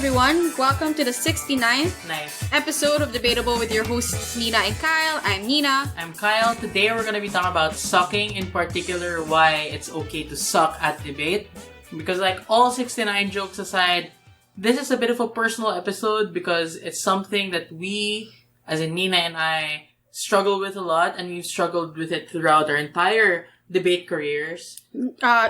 everyone. Welcome to the 69th Nice. episode of Debatable with your hosts Nina and Kyle. I'm Nina. I'm Kyle. Today we're going to be talking about sucking, in particular why it's okay to suck at debate. Because like all 69 jokes aside, this is a bit of a personal episode because it's something that we, as in Nina and I, struggle with a lot, and we've struggled with it throughout our entire debate careers.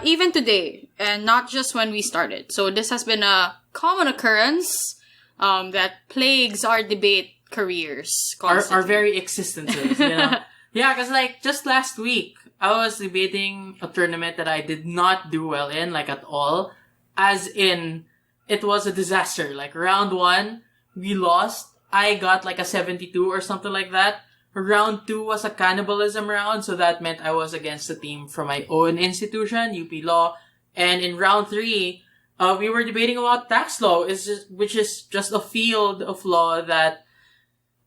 Even today, and not just when we started. So this has been a common occurrence that plagues our debate careers constantly. Our very existences, you know? Yeah, because like just last week, I was debating a tournament that I did not do well in, like at all. As in, it was a disaster. Like round 1, we lost. I got like a 72 or something like that. Round 2 was a cannibalism round, so that meant I was against a team from my own institution, UP Law. And in round 3, we were debating about tax law, which is just a field of law that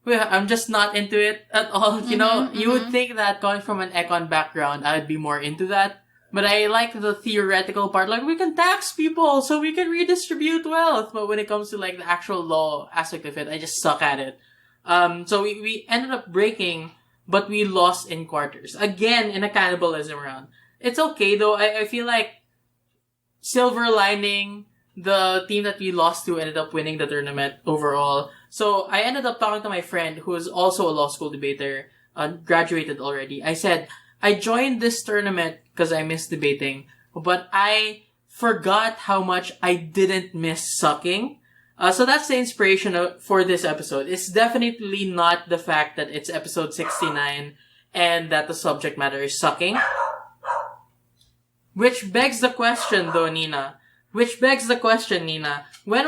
I'm just not into it at all. You know, you would think that coming from an econ background, I would be more into that. But I like the theoretical part, like we can tax people so we can redistribute wealth. But when it comes to like the actual law aspect of it, I just suck at it. So we ended up breaking, but we lost in quarters. Again, in a cannibalism round. It's okay though. I feel like silver lining, the team that we lost to ended up winning the tournament overall. So I ended up talking to my friend who is also a law school debater, graduated already. I said, I joined this tournament because I miss debating, but I forgot how much I didn't miss sucking. So that's the inspiration for this episode. It's definitely not the fact that it's episode 69 and that the subject matter is sucking. Which begs the question, Nina. When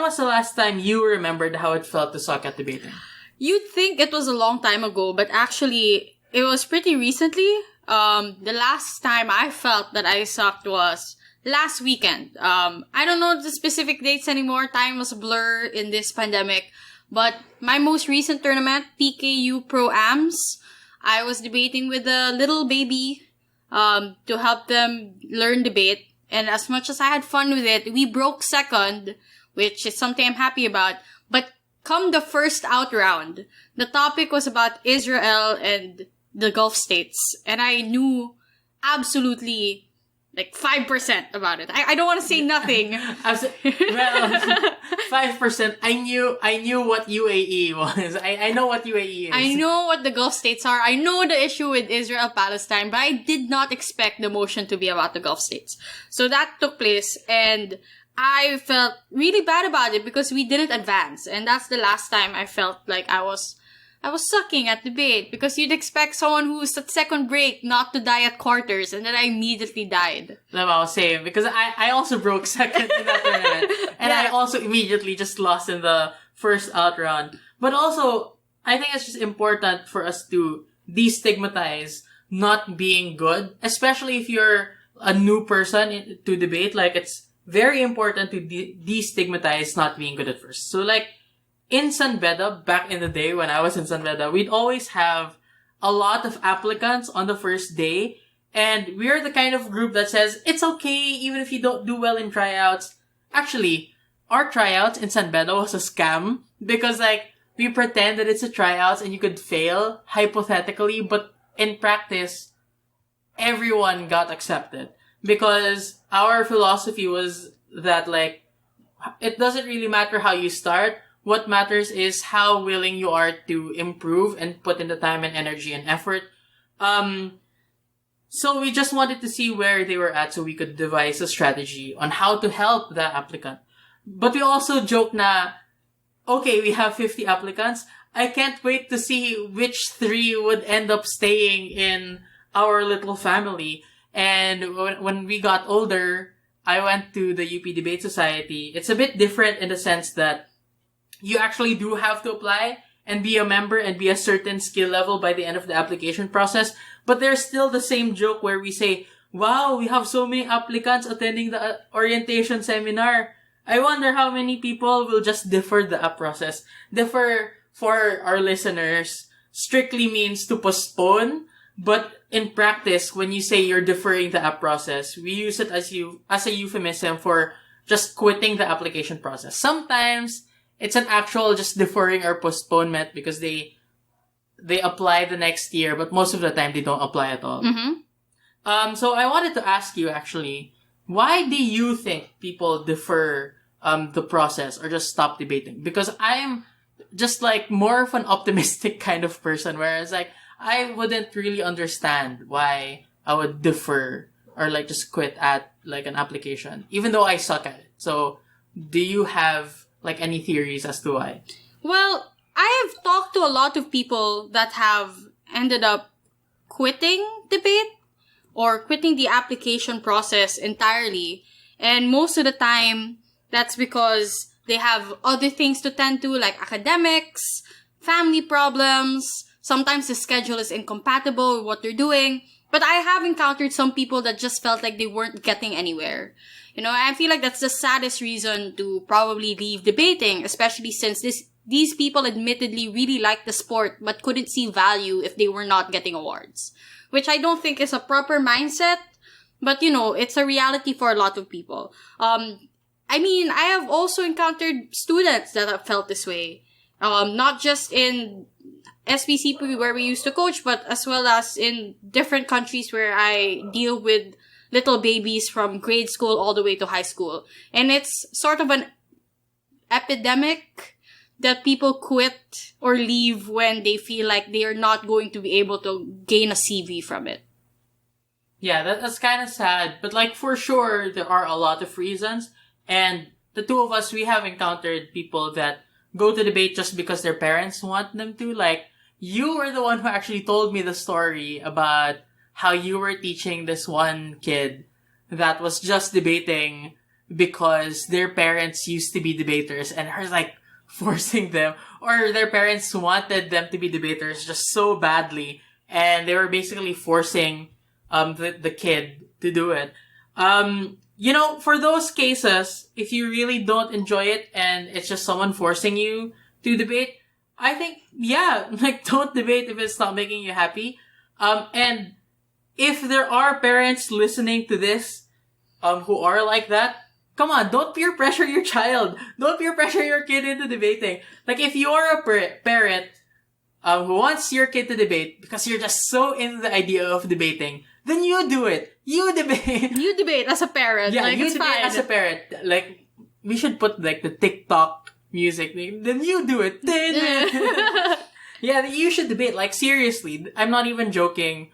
was the last time you remembered how it felt to suck at debating? You'd think it was a long time ago, but actually, it was pretty recently. The last time I felt that I sucked was last weekend. I don't know the specific dates anymore. Time was a blur in this pandemic. But my most recent tournament, PKU Pro-Ams, I was debating with a little baby to help them learn debate. And as much as I had fun with it, we broke second, which is something I'm happy about. But come the first out round, the topic was about Israel and the Gulf states. And I knew absolutely like 5% about it. I don't want to say nothing. Well, 5%. I knew what UAE was. I know what UAE is. I know what the Gulf states are. I know the issue with Israel-Palestine, but I did not expect the motion to be about the Gulf states. So that took place, and I felt really bad about it because we didn't advance. And that's the last time I felt like I was sucking at debate, because you'd expect someone who's at second break not to die at quarters, and then I immediately died. Well, same, because I also broke second in that tournament, and I also immediately just lost in the first out round. But also, I think it's just important for us to destigmatize not being good, especially if you're a new person to debate. Like, it's very important to destigmatize not being good at first. So, like, in San Beda, back in the day when I was in San Beda, we'd always have a lot of applicants on the first day. And we're the kind of group that says, it's okay even if you don't do well in tryouts. Actually, our tryouts in San Beda was a scam. Because like, we pretend that it's a tryouts and you could fail, hypothetically. But in practice, everyone got accepted. Because our philosophy was that like, it doesn't really matter how you start. What matters is how willing you are to improve and put in the time and energy and effort. So we just wanted to see where they were at so we could devise a strategy on how to help the applicant. But we also joke na, okay, we have 50 applicants. I can't wait to see which 3 would end up staying in our little family. And when we got older, I went to the UP Debate Society. It's a bit different in the sense that you actually do have to apply and be a member and be a certain skill level by the end of the application process. But there's still the same joke where we say, wow, we have so many applicants attending the orientation seminar. I wonder how many people will just defer the app process. Defer, for our listeners, strictly means to postpone. But in practice, when you say you're deferring the app process, we use it as a euphemism for just quitting the application process. Sometimes it's an actual just deferring or postponement because they apply the next year, but most of the time they don't apply at all. So I wanted to ask you actually, why do you think people defer the process or just stop debating? Because I am just like more of an optimistic kind of person, whereas like I wouldn't really understand why I would defer or like just quit at like an application, even though I suck at it. So do you have like any theories as to why? Well, I have talked to a lot of people that have ended up quitting debate or quitting the application process entirely. And most of the time, that's because they have other things to tend to, like academics, family problems. Sometimes the schedule is incompatible with what they're doing. But I have encountered some people that just felt like they weren't getting anywhere. You know, I feel like that's the saddest reason to probably leave debating, especially since these people admittedly really liked the sport but couldn't see value if they were not getting awards. Which I don't think is a proper mindset, but you know, it's a reality for a lot of people. I mean, I have also encountered students that have felt this way. Not just in SPCP where we used to coach, but as well as in different countries where I deal with little babies from grade school all the way to high school. And it's sort of an epidemic that people quit or leave when they feel like they are not going to be able to gain a CV from it. Yeah, that's kind of sad. But like for sure, there are a lot of reasons. And the two of us, we have encountered people that go to debate just because their parents want them to. Like, you were the one who actually told me the story about how you were teaching this one kid that was just debating because their parents used to be debaters and her like forcing them, or their parents wanted them to be debaters just so badly, and they were basically forcing the kid to do it. You know, for those cases, if you really don't enjoy it and it's just someone forcing you to debate, I think, yeah, like, don't debate if it's not making you happy. And if there are parents listening to this, who are like that, come on, don't peer pressure your child. Don't peer pressure your kid into debating. Like, if you are a parent, who wants your kid to debate because you're just so into the idea of debating, then you do it. You debate. You debate as a parent. Yeah, like, you it's debate fine. as a parent. Like, we should put like the TikTok music. Then you do it. Yeah, you should debate. Like, seriously, I'm not even joking.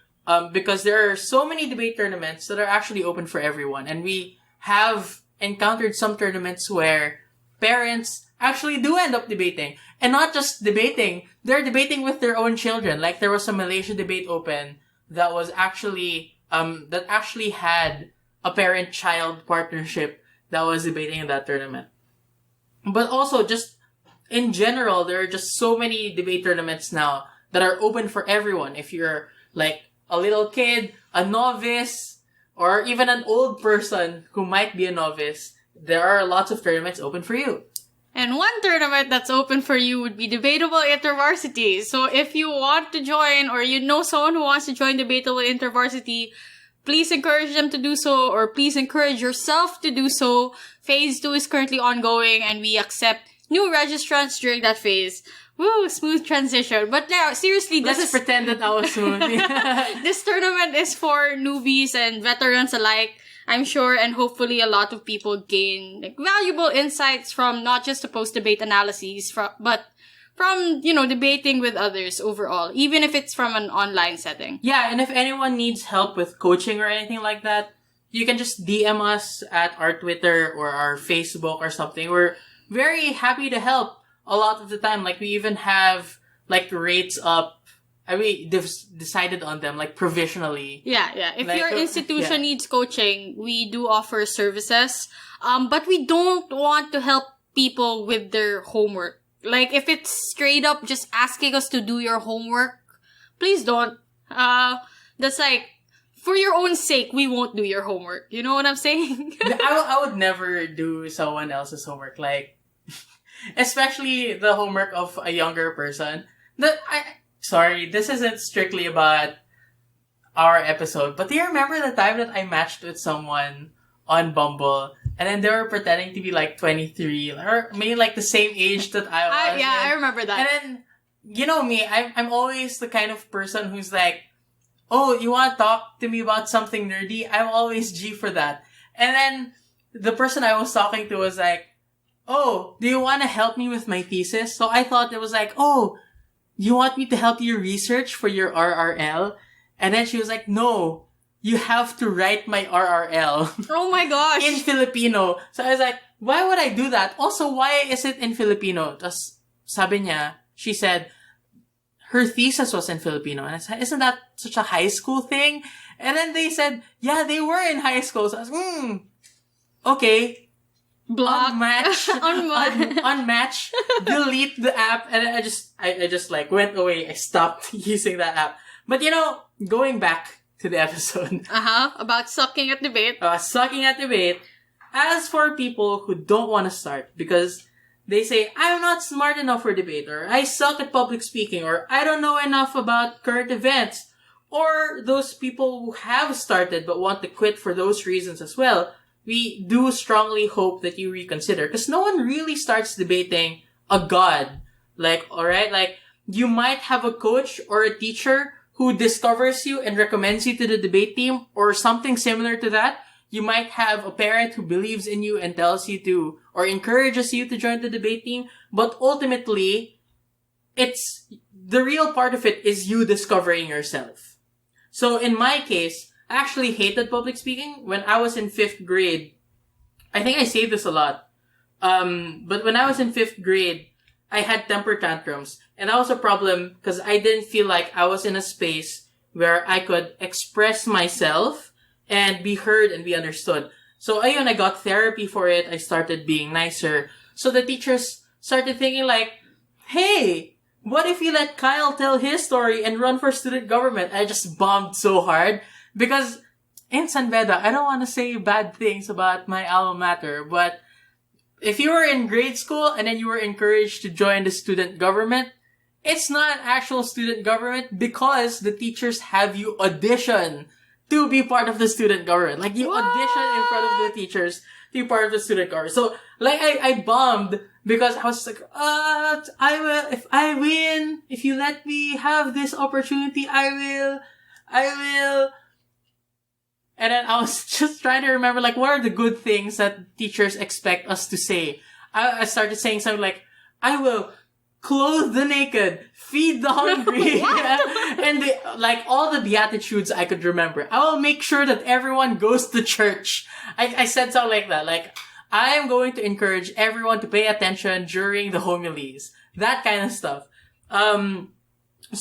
Because there are so many debate tournaments that are actually open for everyone. And we have encountered some tournaments where parents actually do end up debating. And not just debating, they're debating with their own children. Like, there was a Malaysia debate open that was actually, that actually had a parent-child partnership that was debating in that tournament. But also, just in general, there are just so many debate tournaments now that are open for everyone. If you're, like, a little kid, a novice, or even an old person who might be a novice, there are lots of tournaments open for you. And one tournament that's open for you would be Debatable InterVarsity. So if you want to join, or you know someone who wants to join Debatable InterVarsity, please encourage them to do so, or please encourage yourself to do so. Phase 2 is currently ongoing, and we accept new registrants during that phase. Woo, smooth transition. But now, seriously, Let's pretend that I was smooth. this tournament is for newbies and veterans alike, I'm sure, and hopefully a lot of people gain like valuable insights from not just the post-debate analyses, but from, you know, debating with others overall, even if it's from an online setting. Yeah, and if anyone needs help with coaching or anything like that, you can just DM us at our Twitter or our Facebook or something. We're very happy to help a lot of the time. Like, we even have, like, rates up. I mean, they've decided on them, like, provisionally. Yeah. If Like, your institution needs coaching, we do offer services. But we don't want to help people with their homework. Like, if it's straight up just asking us to do your homework, please don't. That's like, for your own sake, we won't do your homework. You know what I'm saying? I would never do someone else's homework. Like, especially the homework of a younger person. Sorry, this isn't strictly about our episode, but do you remember the time that I matched with someone on Bumble And then they were pretending to be like 23, or maybe like the same age that I was. I remember that. And then, you know me, I'm always the kind of person who's like, oh, you want to talk to me about something nerdy? I'm always G for that. And then the person I was talking to was like, oh, do you want to help me with my thesis? So I thought it was like, oh, you want me to help you research for your RRL? And then she was like, no, you have to write my RRL. Oh my gosh. In Filipino. So I was like, why would I do that? Also, why is it in Filipino? Tapos sabi niya, she said, her thesis was in Filipino. And I said, isn't that such a high school thing? And then they said, yeah, they were in high school. So I was okay. Block. Unmatch. Unmatch. Delete the app. And I just like went away. I stopped using that app. But you know, going back to the episode. About sucking at debate. Sucking at debate. As for people who don't want to start because they say, I'm not smart enough for debate, or I suck at public speaking, or I don't know enough about current events, or those people who have started but want to quit for those reasons as well, we do strongly hope that you reconsider. Because no one really starts debating a god. Like, alright, like, you might have a coach or a teacher who discovers you and recommends you to the debate team, or something similar to that. You might have a parent who believes in you and tells you to, or encourages you to join the debate team. But ultimately, the real part of it is you discovering yourself. So in my case, I actually hated public speaking. When I was in 5th grade, I think I say this a lot. But when I was in 5th grade, I had temper tantrums. And that was a problem because I didn't feel like I was in a space where I could express myself and be heard and be understood. So ayun, I got therapy for it. I started being nicer. So the teachers started thinking like, hey, what if you let Kyle tell his story and run for student government? I just bombed so hard because in San Beda, I don't want to say bad things about my alma mater, but if you were in grade school and then you were encouraged to join the student government, it's not actual student government because the teachers have you audition to be part of the student government. Like, you audition in front of the teachers to be part of the student government. So, like, I bombed because I was like, I will, if I win, if you let me have this opportunity, I will. And then I was just trying to remember, like, what are the good things that teachers expect us to say? I started saying something like, I will clothe the naked, feed the hungry, and like all the beatitudes I could remember. I will make sure that everyone goes to church. I said something like that. Like, I am going to encourage everyone to pay attention during the homilies. That kind of stuff. So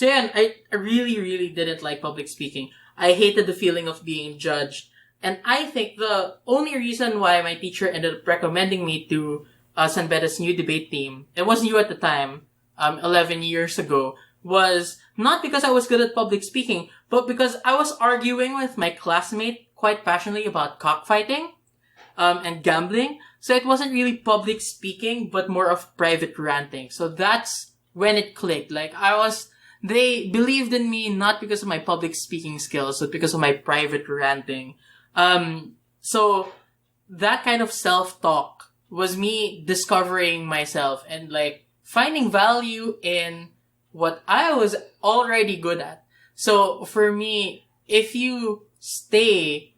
yeah, I really, really didn't like public speaking. I hated the feeling of being judged. And I think the only reason why my teacher ended up recommending me to San Beda's new debate team, it wasn't you at the time, 11 years ago, was not because I was good at public speaking, but because I was arguing with my classmate quite passionately about cockfighting, and gambling. So it wasn't really public speaking, but more of private ranting. So that's when it clicked. Like, they believed in me not because of my public speaking skills, but because of my private ranting. So that kind of self-talk was me discovering myself and like finding value in what I was already good at. So for me, if you stay,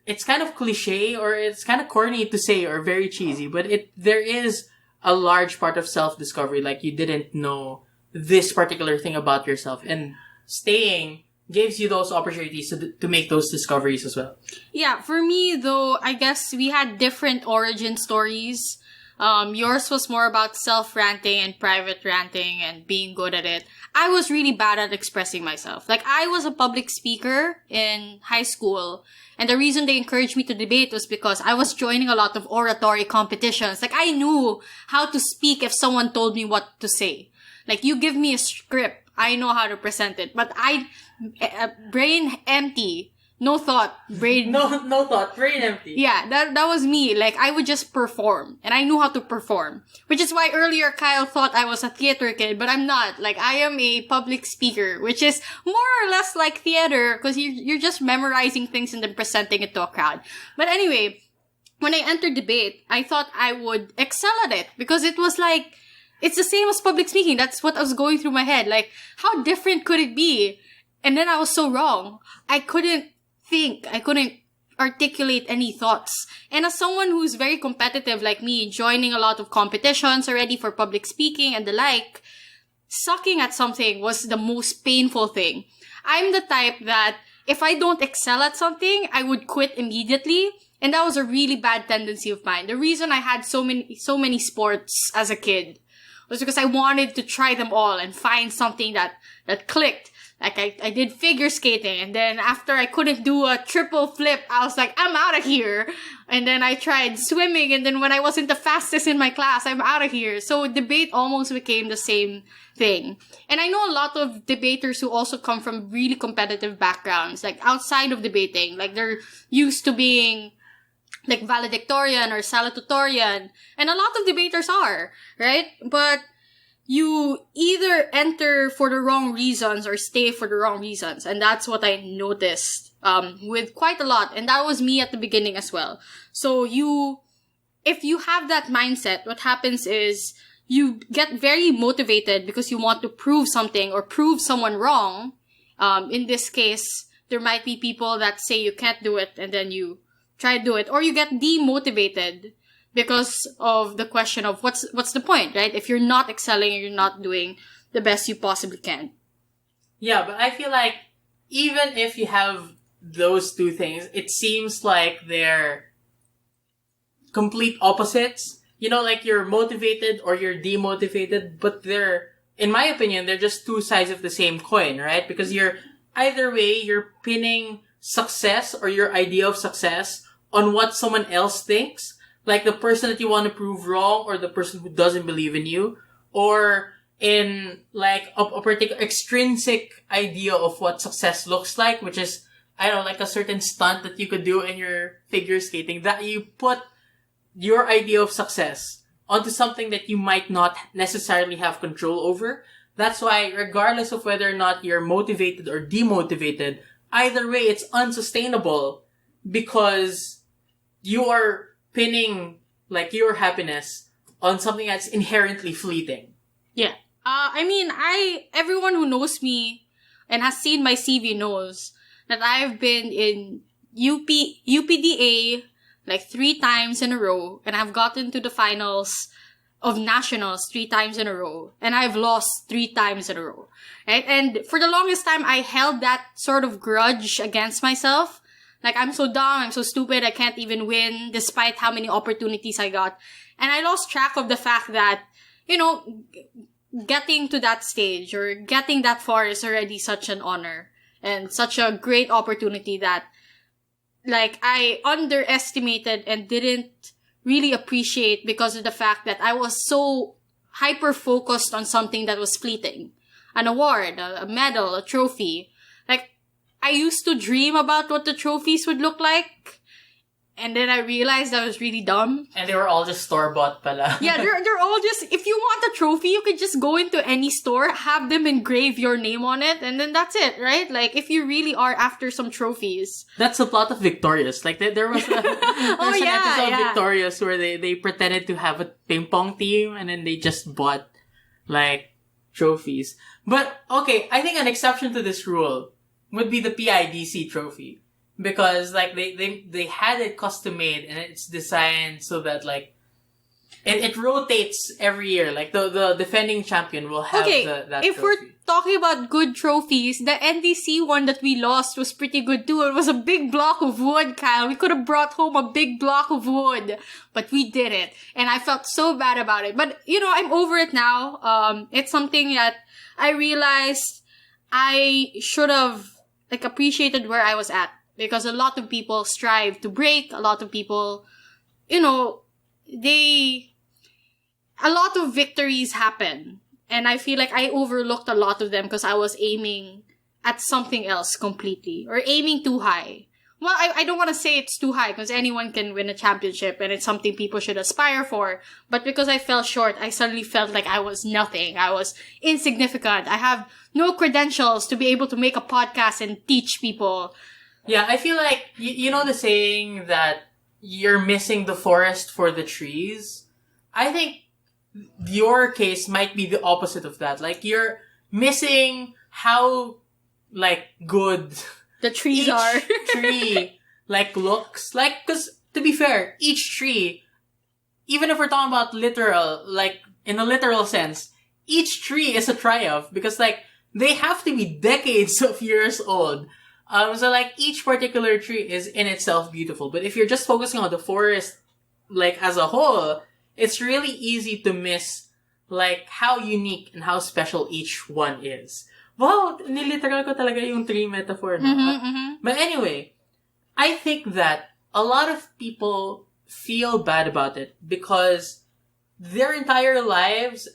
it's kind of cliche or it's kind of corny to say or very cheesy, but there is a large part of self-discovery. Like, you didn't know this particular thing about yourself, and staying gives you those opportunities to make those discoveries as well. Yeah, for me though, I guess we had different origin stories. Yours was more about self-ranting and private ranting and being good at it. I was really bad at expressing myself. Like, I was a public speaker in high school, and the reason they encouraged me to debate was because I was joining a lot of oratory competitions. Like, I knew how to speak if someone told me what to say. Like, you give me a script, I know how to present it. But brain empty. No thought. Brain... No thought. Brain empty. Yeah, that was me. Like, I would just perform. And I knew how to perform. Which is why earlier Kyle thought I was a theater kid, but I'm not. Like, I am a public speaker, which is more or less like theater, because you're just memorizing things and then presenting it to a crowd. But anyway, when I entered debate, I thought I would excel at it because it was like, it's the same as public speaking. That's what I was going through my head. Like, how different could it be? And then I was so wrong. I couldn't think. I couldn't articulate any thoughts. And as someone who's very competitive like me, joining a lot of competitions already for public speaking and the like, sucking at something was the most painful thing. I'm the type that if I don't excel at something, I would quit immediately. And that was a really bad tendency of mine. The reason I had so many sports as a kid was because I wanted to try them all and find something that clicked. Like I did figure skating, and then after I couldn't do a triple flip, I was like, I'm out of here. And then I tried swimming, and then when I wasn't the fastest in my class, I'm out of here. So debate almost became the same thing. And I know a lot of debaters who also come from really competitive backgrounds, like outside of debating, like they're used to being like valedictorian or salutatorian, and a lot of debaters are, right? But you either enter for the wrong reasons or stay for the wrong reasons. And that's what I noticed with quite a lot. And that was me at the beginning as well. So if you have that mindset, what happens is you get very motivated because you want to prove something or prove someone wrong. In this case, there might be people that say you can't do it and then you try to do it. Or you get demotivated because of the question of what's the point, right? If you're not excelling and you're not doing the best you possibly can. Yeah, but I feel like even if you have those two things, it seems like they're complete opposites. You know, like you're motivated or you're demotivated, but in my opinion, they're just two sides of the same coin, right? Because either way, you're pinning success or your idea of success on what someone else thinks. Like the person that you want to prove wrong or the person who doesn't believe in you, or in like a particular extrinsic idea of what success looks like, which is, I don't know, like a certain stunt that you could do in your figure skating, that you put your idea of success onto something that you might not necessarily have control over. That's why regardless of whether or not you're motivated or demotivated, either way it's unsustainable because you are pinning like your happiness on something that's inherently fleeting. Yeah. I mean, everyone who knows me and has seen my CV knows that I've been in UPDA like 3 times in a row, and I've gotten to the finals of nationals 3 times in a row, and I've lost 3 times in a row. Right? And for the longest time, I held that sort of grudge against myself. Like, I'm so dumb, I'm so stupid, I can't even win, despite how many opportunities I got. And I lost track of the fact that, you know, getting to that stage or getting that far is already such an honor and such a great opportunity that, like, I underestimated and didn't really appreciate because of the fact that I was so hyper-focused on something that was fleeting. An award, a medal, a trophy. Like, I used to dream about what the trophies would look like, and then I realized I was really dumb. And they were all just store-bought pala. Yeah, they're all just, if you want a trophy, you could just go into any store, have them engrave your name on it, and then that's it, right? Like, if you really are after some trophies. That's the plot of Victorious. Like, there was an episode of Victorious where they pretended to have a ping pong team, and then they just bought, like, trophies. But, okay, I think an exception to this rule would be the PIDC trophy. Because, like, they had it custom made and it's designed so that, like, it rotates every year. Like, the defending champion will have that if trophy. We're talking about good trophies, the NDC one that we lost was pretty good too. It was a big block of wood, Kyle. We could have brought home a big block of wood, but we didn't. And I felt so bad about it. But, you know, I'm over it now. It's something that I realized I should have, like, appreciated where I was at. Because a lot of people strive to break, a lot of people, you know, a lot of victories happen. And I feel like I overlooked a lot of them because I was aiming at something else completely. Or aiming too high. Well, I don't want to say it's too high because anyone can win a championship and it's something people should aspire for. But because I fell short, I suddenly felt like I was nothing. I was insignificant. I have no credentials to be able to make a podcast and teach people. Yeah, I feel like, you know the saying that you're missing the forest for the trees. I think your case might be the opposite of that. Like, you're missing how, like, good The trees each are. tree, like, looks. Like, cause, to be fair, each tree, even if we're talking about literal, like, in a literal sense, each tree is a triumph because, like, they have to be decades of years old. So, like, each particular tree is in itself beautiful. But if you're just focusing on the forest, like, as a whole, it's really easy to miss, like, how unique and how special each one is. Wow, niliteral ko talaga yung tree metaphor. No? But anyway, I think that a lot of people feel bad about it because their entire lives,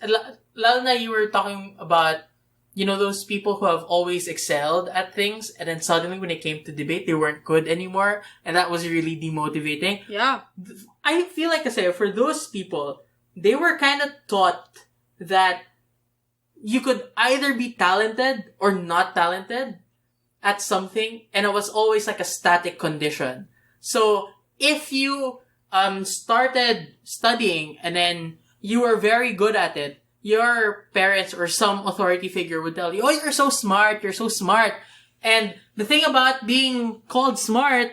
lalo na you were talking about, you know, those people who have always excelled at things, and then suddenly when it came to debate, they weren't good anymore, and that was really demotivating. Yeah. I feel like, kasi, for those people, they were kind of taught that you could either be talented or not talented at something, and it was always like a static condition. So, if you started studying and then you were very good at it, your parents or some authority figure would tell you, oh, you're so smart, you're so smart. And the thing about being called smart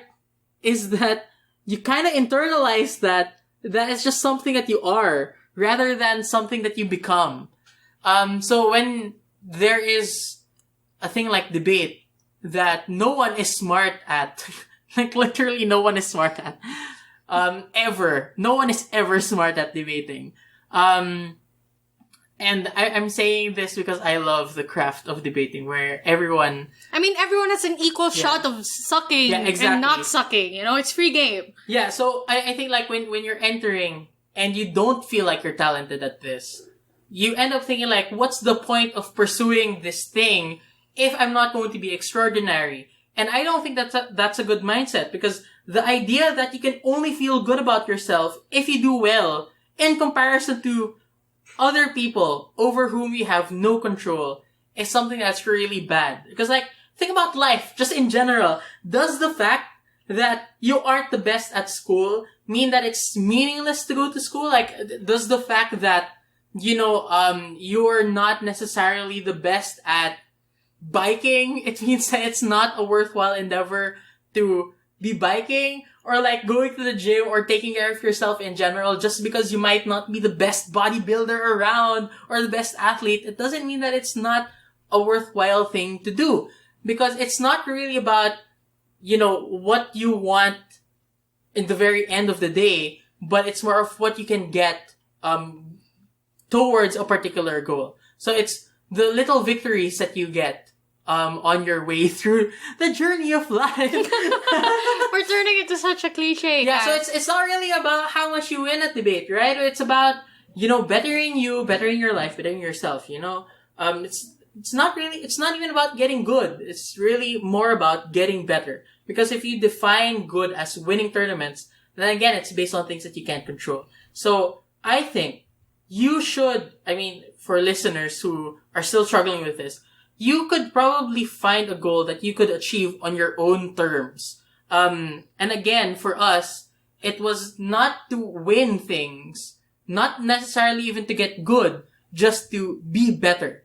is that you kind of internalize that it's just something that you are rather than something that you become. So when there is a thing like debate that no one is smart at, like literally no one is smart at, ever. No one is ever smart at debating. And I'm saying this because I love the craft of debating where everyone... I mean, everyone has an equal shot of sucking and not sucking. You know, it's free game. Yeah, so I think like when you're entering and you don't feel like you're talented at this, you end up thinking like, what's the point of pursuing this thing if I'm not going to be extraordinary? And I don't think that's a good mindset because the idea that you can only feel good about yourself if you do well in comparison to other people over whom you have no control is something that's really bad. Because, like, think about life, just in general. Does the fact that you aren't the best at school mean that it's meaningless to go to school? Like, does the fact that, you know, you're not necessarily the best at biking, it means that it's not a worthwhile endeavor to be biking? Or like going to the gym or taking care of yourself in general just because you might not be the best bodybuilder around or the best athlete, it doesn't mean that it's not a worthwhile thing to do. Because it's not really about, you know, what you want in the very end of the day, but it's more of what you can get towards a particular goal. So it's the little victories that you get on your way through the journey of life. We're turning it to such a cliche. Yeah, guys. so it's not really about how much you win at debate, right? It's about, you know, bettering you, bettering your life, bettering yourself, you know? It's not even about getting good. It's really more about getting better. Because if you define good as winning tournaments, then again, it's based on things that you can't control. So, I think you should, I mean, for listeners who are still struggling with this, you could probably find a goal that you could achieve on your own terms. And again, for us, it was not to win things, not necessarily even to get good, just to be better.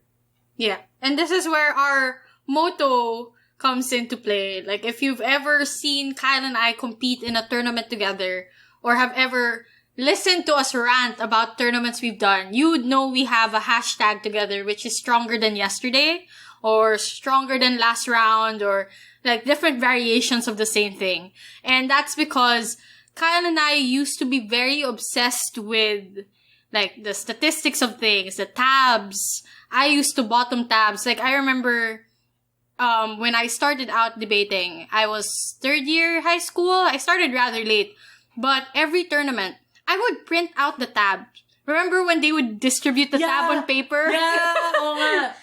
Yeah. And this is where our motto comes into play. Like, if you've ever seen Kyle and I compete in a tournament together, or have ever listened to us rant about tournaments we've done, you would know we have a hashtag together, which is stronger than yesterday, or stronger than last round, or like different variations of the same thing. And that's because Kyle and I used to be very obsessed with like the statistics of things, the tabs. I used to bottom tabs. Like, I remember when I started out debating, I was third year high school. I started rather late, but every tournament, I would print out the tab. Remember when they would distribute the tab on paper? Yeah, oh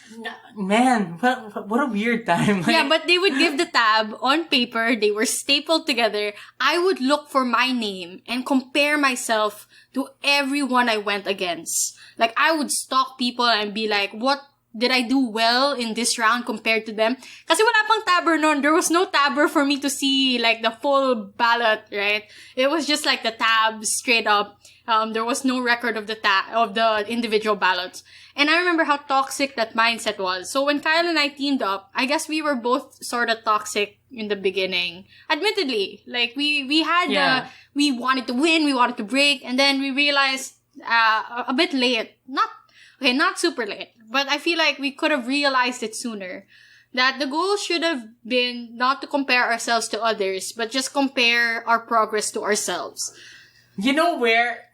man, what a weird time. Like, yeah, but they would give the tab on paper. They were stapled together. I would look for my name and compare myself to everyone I went against. Like, I would stalk people and be like, what did I do well in this round compared to them? Kasi wala pang tabber nun. There was no tabber for me to see like the full ballot, right? It was just like the tabs straight up. There was no record of the individual ballots. And I remember how toxic that mindset was. So when Kyle and I teamed up, I guess we were both sort of toxic in the beginning. Admittedly, like we had we wanted to win, we wanted to break, and then we realized a bit late, not super late, but I feel like we could have realized it sooner, that the goal should have been not to compare ourselves to others, but just compare our progress to ourselves. You know where?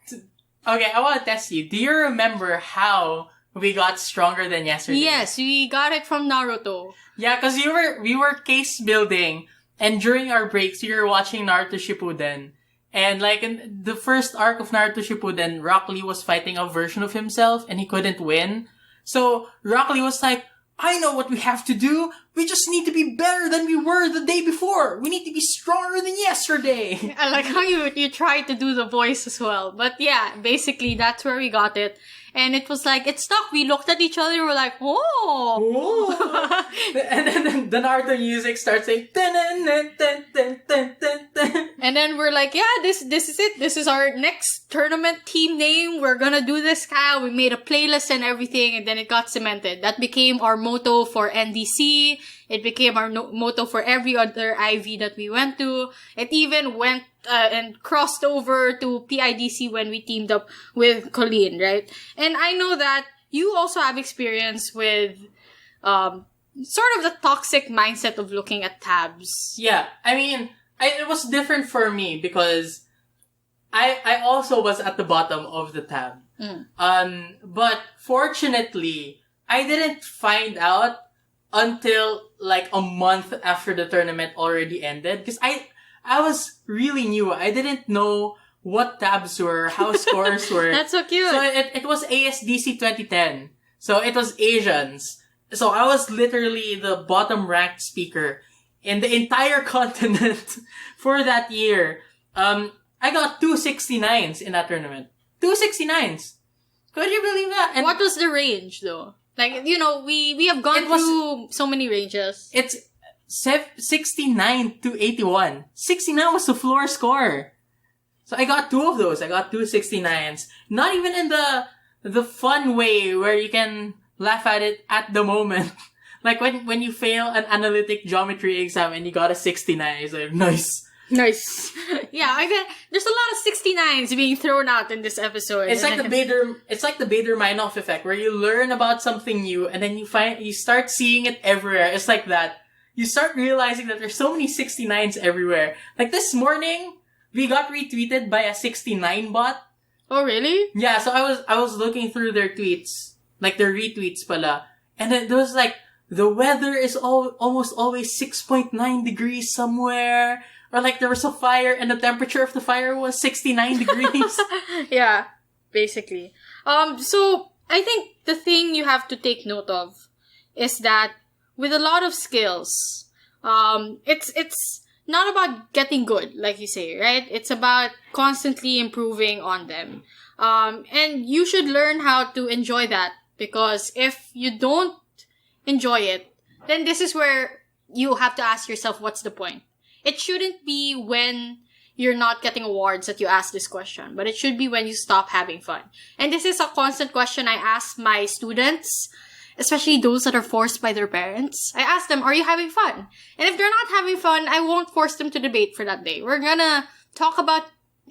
Okay, I want to test you. Do you remember how we got stronger than yesterday? Yes, we got it from Naruto. Yeah, because we were case building, and during our breaks, we were watching Naruto Shippuden. And like in the first arc of Naruto Shippuden, Rock Lee was fighting a version of himself, and he couldn't win. So Rock Lee was like, I know what we have to do. We just need to be better than we were the day before. We need to be stronger than yesterday. I like how you tried to do the voice as well. But yeah, basically that's where we got it. And it was like, it stuck. We looked at each other and we're like, oh. And then the Naruto music starts saying, dun, dun, dun, dun, dun, dun, dun. And then we're like, yeah, this is it. This is our next tournament team name. We're gonna do this, Kyle. We made a playlist and everything, and then it got cemented. That became our motto for NDC. It became our motto for every other IV that we went to. It even went and crossed over to PIDC when we teamed up with Colleen, right? And I know that you also have experience with sort of the toxic mindset of looking at tabs. Yeah, I mean, it was different for me because I also was at the bottom of the tab. But fortunately, I didn't find out until like a month after the tournament already ended, because I was really new. I didn't know what tabs were, how scores were. That's so cute. So it was ASDC 2010. So it was Asians. So I was literally the bottom ranked speaker in the entire continent for that year. I got 269s in that tournament. 269s. Could you believe that? And what was the range though? Like, you know, we have gone through so many ranges. It's 69 to 81. 69 was the floor score. So I got two of those. I got 269s. Not even in the fun way where you can laugh at it at the moment. Like when you fail an analytic geometry exam and you got a 69, it's like, nice. Nice. Yeah, I bet there's a lot of 69s being thrown out in this episode. It's like the Bader Meinhof effect, where you learn about something new and then you start seeing it everywhere. It's like that. You start realizing that there's so many 69s everywhere. Like this morning, we got retweeted by a 69 bot. Oh, really? Yeah, so I was looking through their tweets, like their retweets pala. And then there was like, the weather is almost always 6.9 degrees somewhere. Or like there was a fire and the temperature of the fire was 69 degrees. Yeah, basically. So I think the thing you have to take note of is that with a lot of skills, it's not about getting good, like you say, right? It's about constantly improving on them. And you should learn how to enjoy that, because if you don't enjoy it, then this is where you have to ask yourself, what's the point? It shouldn't be when you're not getting awards that you ask this question, but it should be when you stop having fun. And this is a constant question I ask my students, especially those that are forced by their parents. I ask them, are you having fun? And if they're not having fun, I won't force them to debate for that day. We're gonna talk about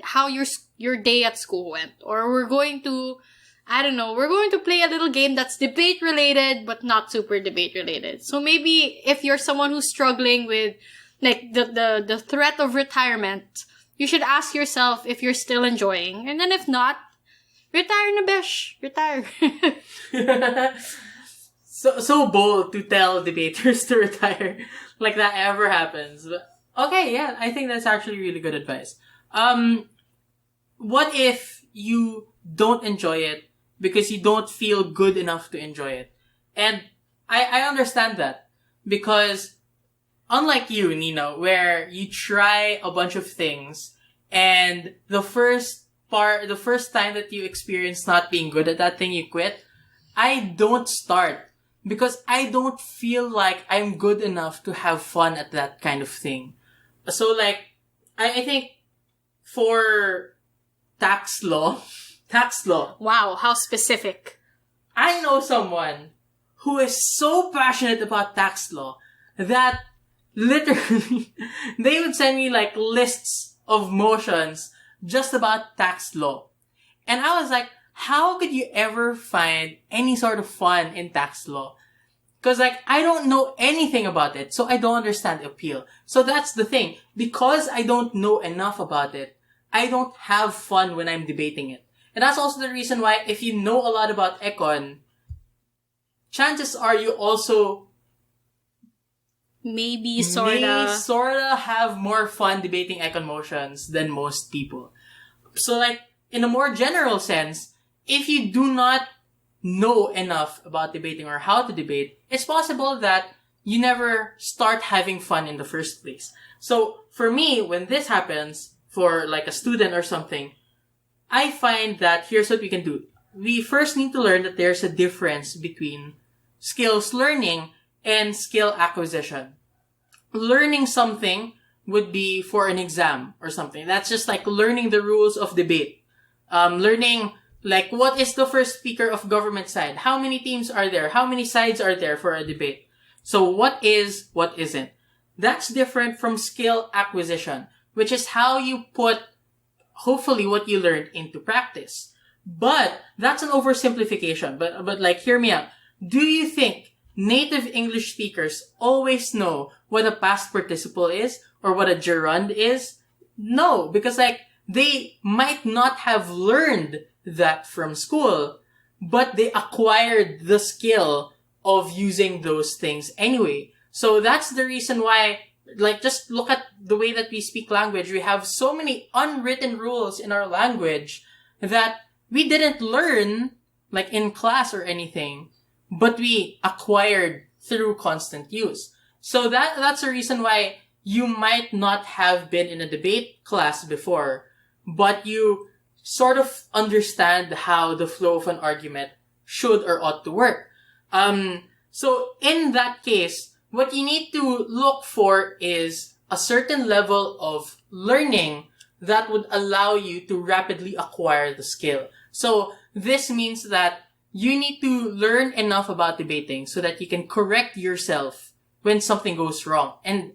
how your day at school went. Or we're going to, we're going to play a little game that's debate related, but not super debate related. So maybe if you're someone who's struggling with like the threat of retirement, you should ask yourself if you're still enjoying. And then if not, retire na besh. Retire. So bold to tell debaters to retire. Like that ever happens. But, okay, yeah, I think that's actually really good advice. What if you don't enjoy it because you don't feel good enough to enjoy it? And I understand that, because unlike you, Nino, where you try a bunch of things and the first time that you experience not being good at that thing, you quit. I don't start because I don't feel like I'm good enough to have fun at that kind of thing. So like, I think for tax law, Wow, how specific. I know someone who is so passionate about tax law that literally they would send me like lists of motions just about tax law. And I was like, how could you ever find any sort of fun in tax law? Because like, I don't know anything about it, so I don't understand the appeal. So that's the thing. Because I don't know enough about it, I don't have fun when I'm debating it. And that's also the reason why if you know a lot about econ, chances are you also maybe sorta have more fun debating econ motions than most people. So like, in a more general sense, if you do not know enough about debating or how to debate, it's possible that you never start having fun in the first place. So for me, when this happens, for like a student or something, I find that here's what we can do. We first need to learn that there's a difference between skills learning and skill acquisition. Learning something would be for an exam or something. That's just like learning the rules of debate. Learning like what is the first speaker of government side? How many teams are there? How many sides are there for a debate? So what is, what isn't? That's different from skill acquisition, which is how you put hopefully what you learned into practice. But that's an oversimplification. But like, hear me out. Do you think native English speakers always know what a past participle is or what a gerund is? No, because like, they might not have learned that from school, but they acquired the skill of using those things anyway. So that's the reason why, like, just look at the way that we speak language. We have so many unwritten rules in our language that we didn't learn, like, in class or anything, but we acquired through constant use. So that's the reason why you might not have been in a debate class before, but you sort of understand how the flow of an argument should or ought to work. So in that case, what you need to look for is a certain level of learning that would allow you to rapidly acquire the skill. So this means that you need to learn enough about debating so that you can correct yourself when something goes wrong. And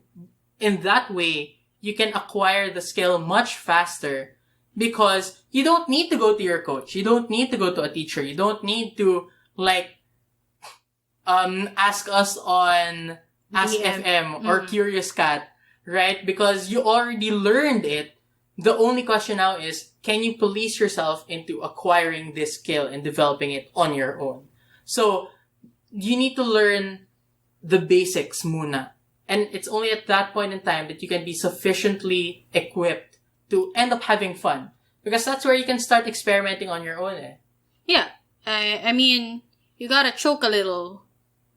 in that way, you can acquire the skill much faster because you don't need to go to your coach. You don't need to go to a teacher. You don't need to, like, ask us on Ask FM or Curious Cat, right? Because you already learned it. The only question now is, can you police yourself into acquiring this skill and developing it on your own? So, you need to learn the basics muna. And it's only at that point in time that you can be sufficiently equipped to end up having fun. Because that's where you can start experimenting on your own. Yeah. I mean, you gotta choke a little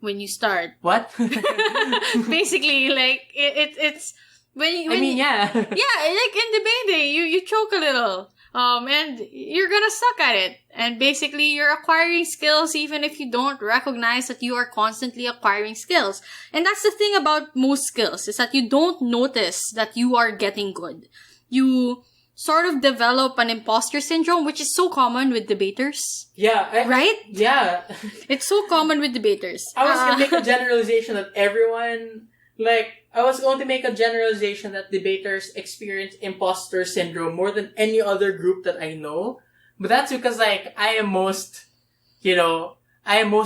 when you start. What? Basically, like, it's... yeah. Yeah, like in debating, you choke a little. And you're gonna suck at it. And basically, you're acquiring skills even if you don't recognize that you are constantly acquiring skills. And that's the thing about most skills, is that you don't notice that you are getting good. You sort of develop an imposter syndrome, which is so common with debaters. Yeah. Right? Yeah. It's so common with debaters. I was going to make a generalization that everyone... Like, I was going to make a generalization that debaters experience imposter syndrome more than any other group that I know. But that's because, like, I am most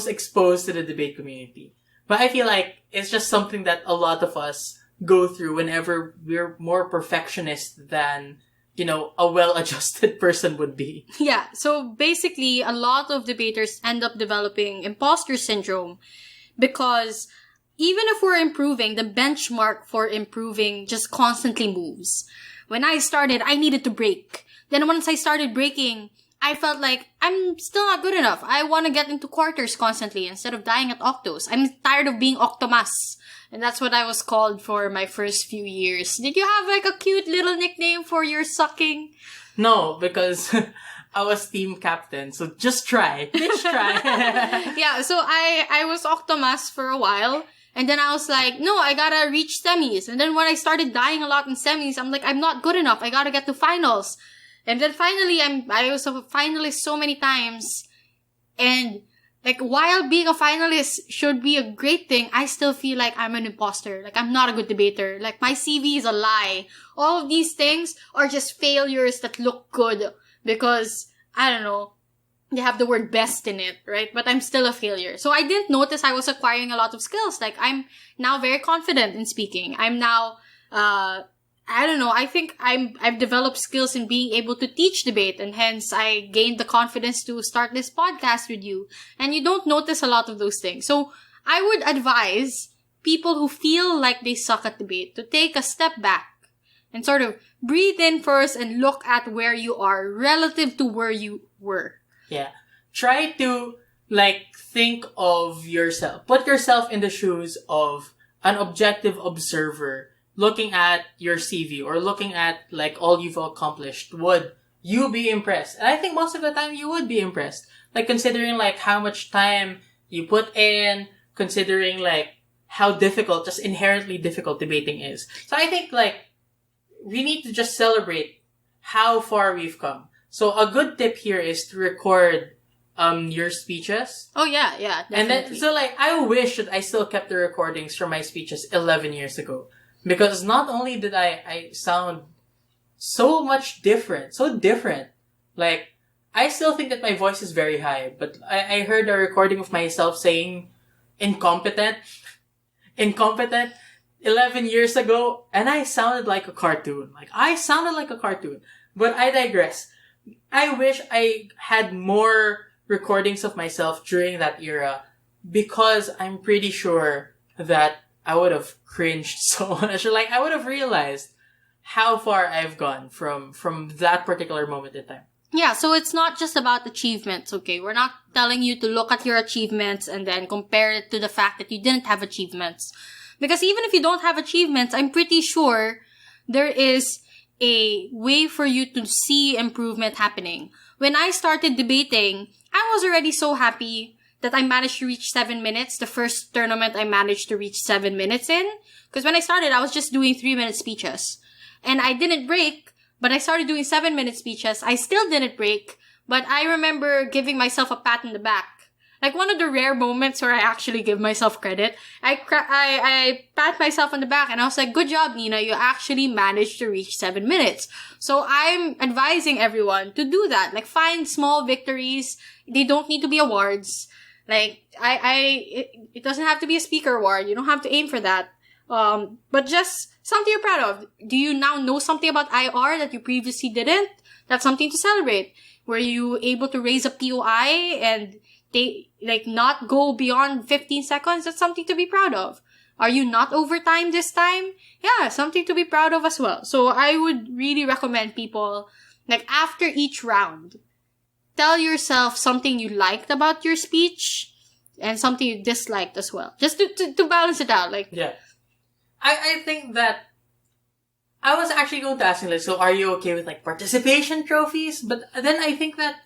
exposed to the debate community. But I feel like it's just something that a lot of us go through whenever we're more perfectionist than, a well-adjusted person would be. Yeah, so basically, a lot of debaters end up developing imposter syndrome because even if we're improving, the benchmark for improving just constantly moves. When I started, I needed to break. Then once I started breaking, I felt like I'm still not good enough. I want to get into quarters constantly instead of dying at octos. I'm tired of being octomas. And that's what I was called for my first few years. Did you have like a cute little nickname for your sucking? No, because I was team captain, so just try. Just try. Yeah, so I was Octomas for a while. And then I was like, no, I gotta reach semis. And then when I started dying a lot in semis, I'm like, I'm not good enough. I gotta get to finals. And then finally, I was a finalist so many times. And like, while being a finalist should be a great thing, I still feel like I'm an imposter. Like, I'm not a good debater. Like, my CV is a lie. All of these things are just failures that look good because, I don't know, they have the word best in it, right? But I'm still a failure. So I didn't notice I was acquiring a lot of skills. Like, I'm now very confident in speaking. I'm now, I don't know, I think I've developed skills in being able to teach debate, and hence I gained the confidence to start this podcast with you. And you don't notice a lot of those things. So I would advise people who feel like they suck at debate to take a step back and sort of breathe in first and look at where you are relative to where you were. Yeah. Try to, like, think of yourself. Put yourself in the shoes of an objective observer looking at your CV or looking at, like, all you've accomplished. Would you be impressed? And I think most of the time you would be impressed. Like, considering, like, how much time you put in, considering, like, how difficult, just inherently difficult debating is. So I think, like, we need to just celebrate how far we've come. So a good tip here is to record your speeches. Oh yeah, definitely. And then so like I wish that I still kept the recordings from my speeches 11 years ago, because not only did I sound so much different, so different. Like I still think that my voice is very high, but I heard a recording of myself saying incompetent 11 years ago, and I sounded like a cartoon. But I digress. I wish I had more recordings of myself during that era, because I'm pretty sure that I would have cringed so much. Like, I would have realized how far I've gone from that particular moment in time. Yeah, so it's not just about achievements, okay? We're not telling you to look at your achievements and then compare it to the fact that you didn't have achievements. Because even if you don't have achievements, I'm pretty sure there is a way for you to see improvement happening. When I started debating, I was already so happy that I managed to reach 7 minutes. The first tournament I managed to reach 7 minutes in. Because when I started, I was just doing 3-minute speeches. And I didn't break, but I started doing 7-minute speeches. I still didn't break, but I remember giving myself a pat in the back. Like one of the rare moments where I actually give myself credit. I pat myself on the back and I was like, good job, Nina. You actually managed to reach 7 minutes. So I'm advising everyone to do that. Like find small victories. They don't need to be awards. Like it doesn't have to be a speaker award. You don't have to aim for that. But just something you're proud of. Do you now know something about IR that you previously didn't? That's something to celebrate. Were you able to raise a POI and they, like, not go beyond 15 seconds? That's something to be proud of. Are you not overtime this time? Yeah, something to be proud of as well. So I would really recommend people, like, after each round, tell yourself something you liked about your speech and something you disliked as well. Just to balance it out. Like, yeah. I think that I was actually going to ask you, like, so are you okay with, like, participation trophies? But then I think that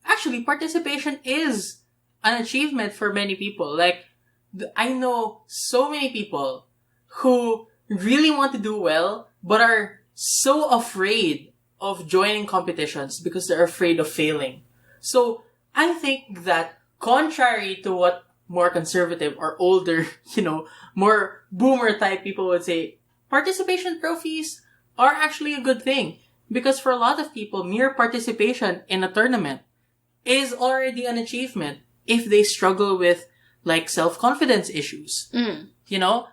actually participation is an achievement for many people. Like, I know so many people who really want to do well, but are so afraid of joining competitions because they're afraid of failing. So I think that contrary to what more conservative or older, more boomer type people would say, participation trophies are actually a good thing. Because for a lot of people, mere participation in a tournament is already an achievement if they struggle with, like, self-confidence issues.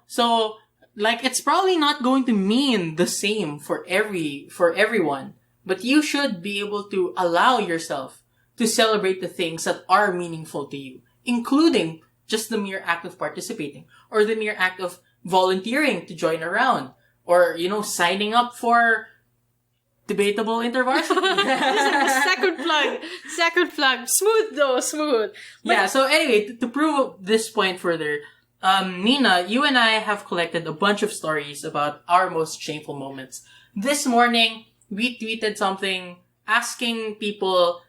So, like, it's probably not going to mean the same for everyone. But you should be able to allow yourself to celebrate the things that are meaningful to you, including just the mere act of participating, or the mere act of volunteering to join a round, or, signing up for Debatable InterVarsity. Second plug. Smooth. Yeah, so anyway, to prove this point further, Nina, you and I have collected a bunch of stories about our most shameful moments. This morning, we tweeted something asking people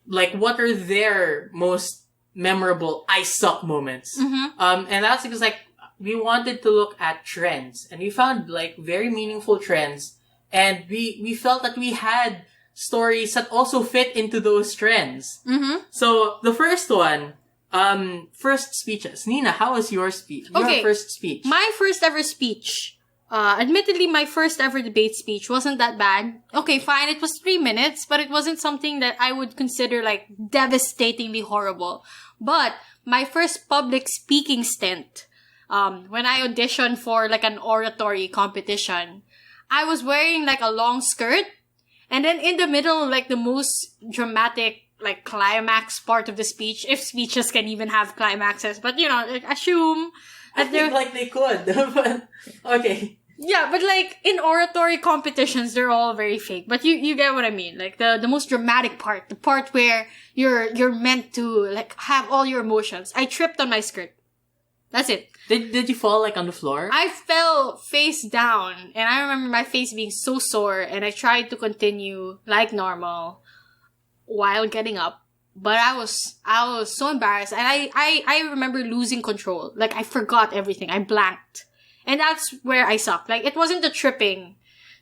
like, what are their most memorable I suck moments. And that's because, like, we wanted to look at trends, and we found, like, very meaningful trends, and we felt that we had stories that also fit into those trends. So, the first one, first speeches. Nina, how was your speech? Okay. Your first speech. My first ever speech. Admittedly, my first ever debate speech wasn't that bad. Okay, fine, it was 3 minutes, but it wasn't something that I would consider, like, devastatingly horrible. But my first public speaking stint, when I auditioned for, like, an oratory competition, I was wearing, like, a long skirt, and then in the middle, like, the most dramatic, like, climax part of the speech, if speeches can even have climaxes, but, you know, like, assume I think, like, they could, but, okay. Yeah, but, like, in oratory competitions, they're all very fake. But you get what I mean. Like, the most dramatic part, the part where you're meant to, like, have all your emotions. I tripped on my skirt. That's it. Did you fall, like, on the floor? I fell face down, and I remember my face being so sore, and I tried to continue like normal while getting up. But I was so embarrassed, and I remember losing control. Like, I forgot everything. I blanked. And that's where I sucked. Like, it wasn't the tripping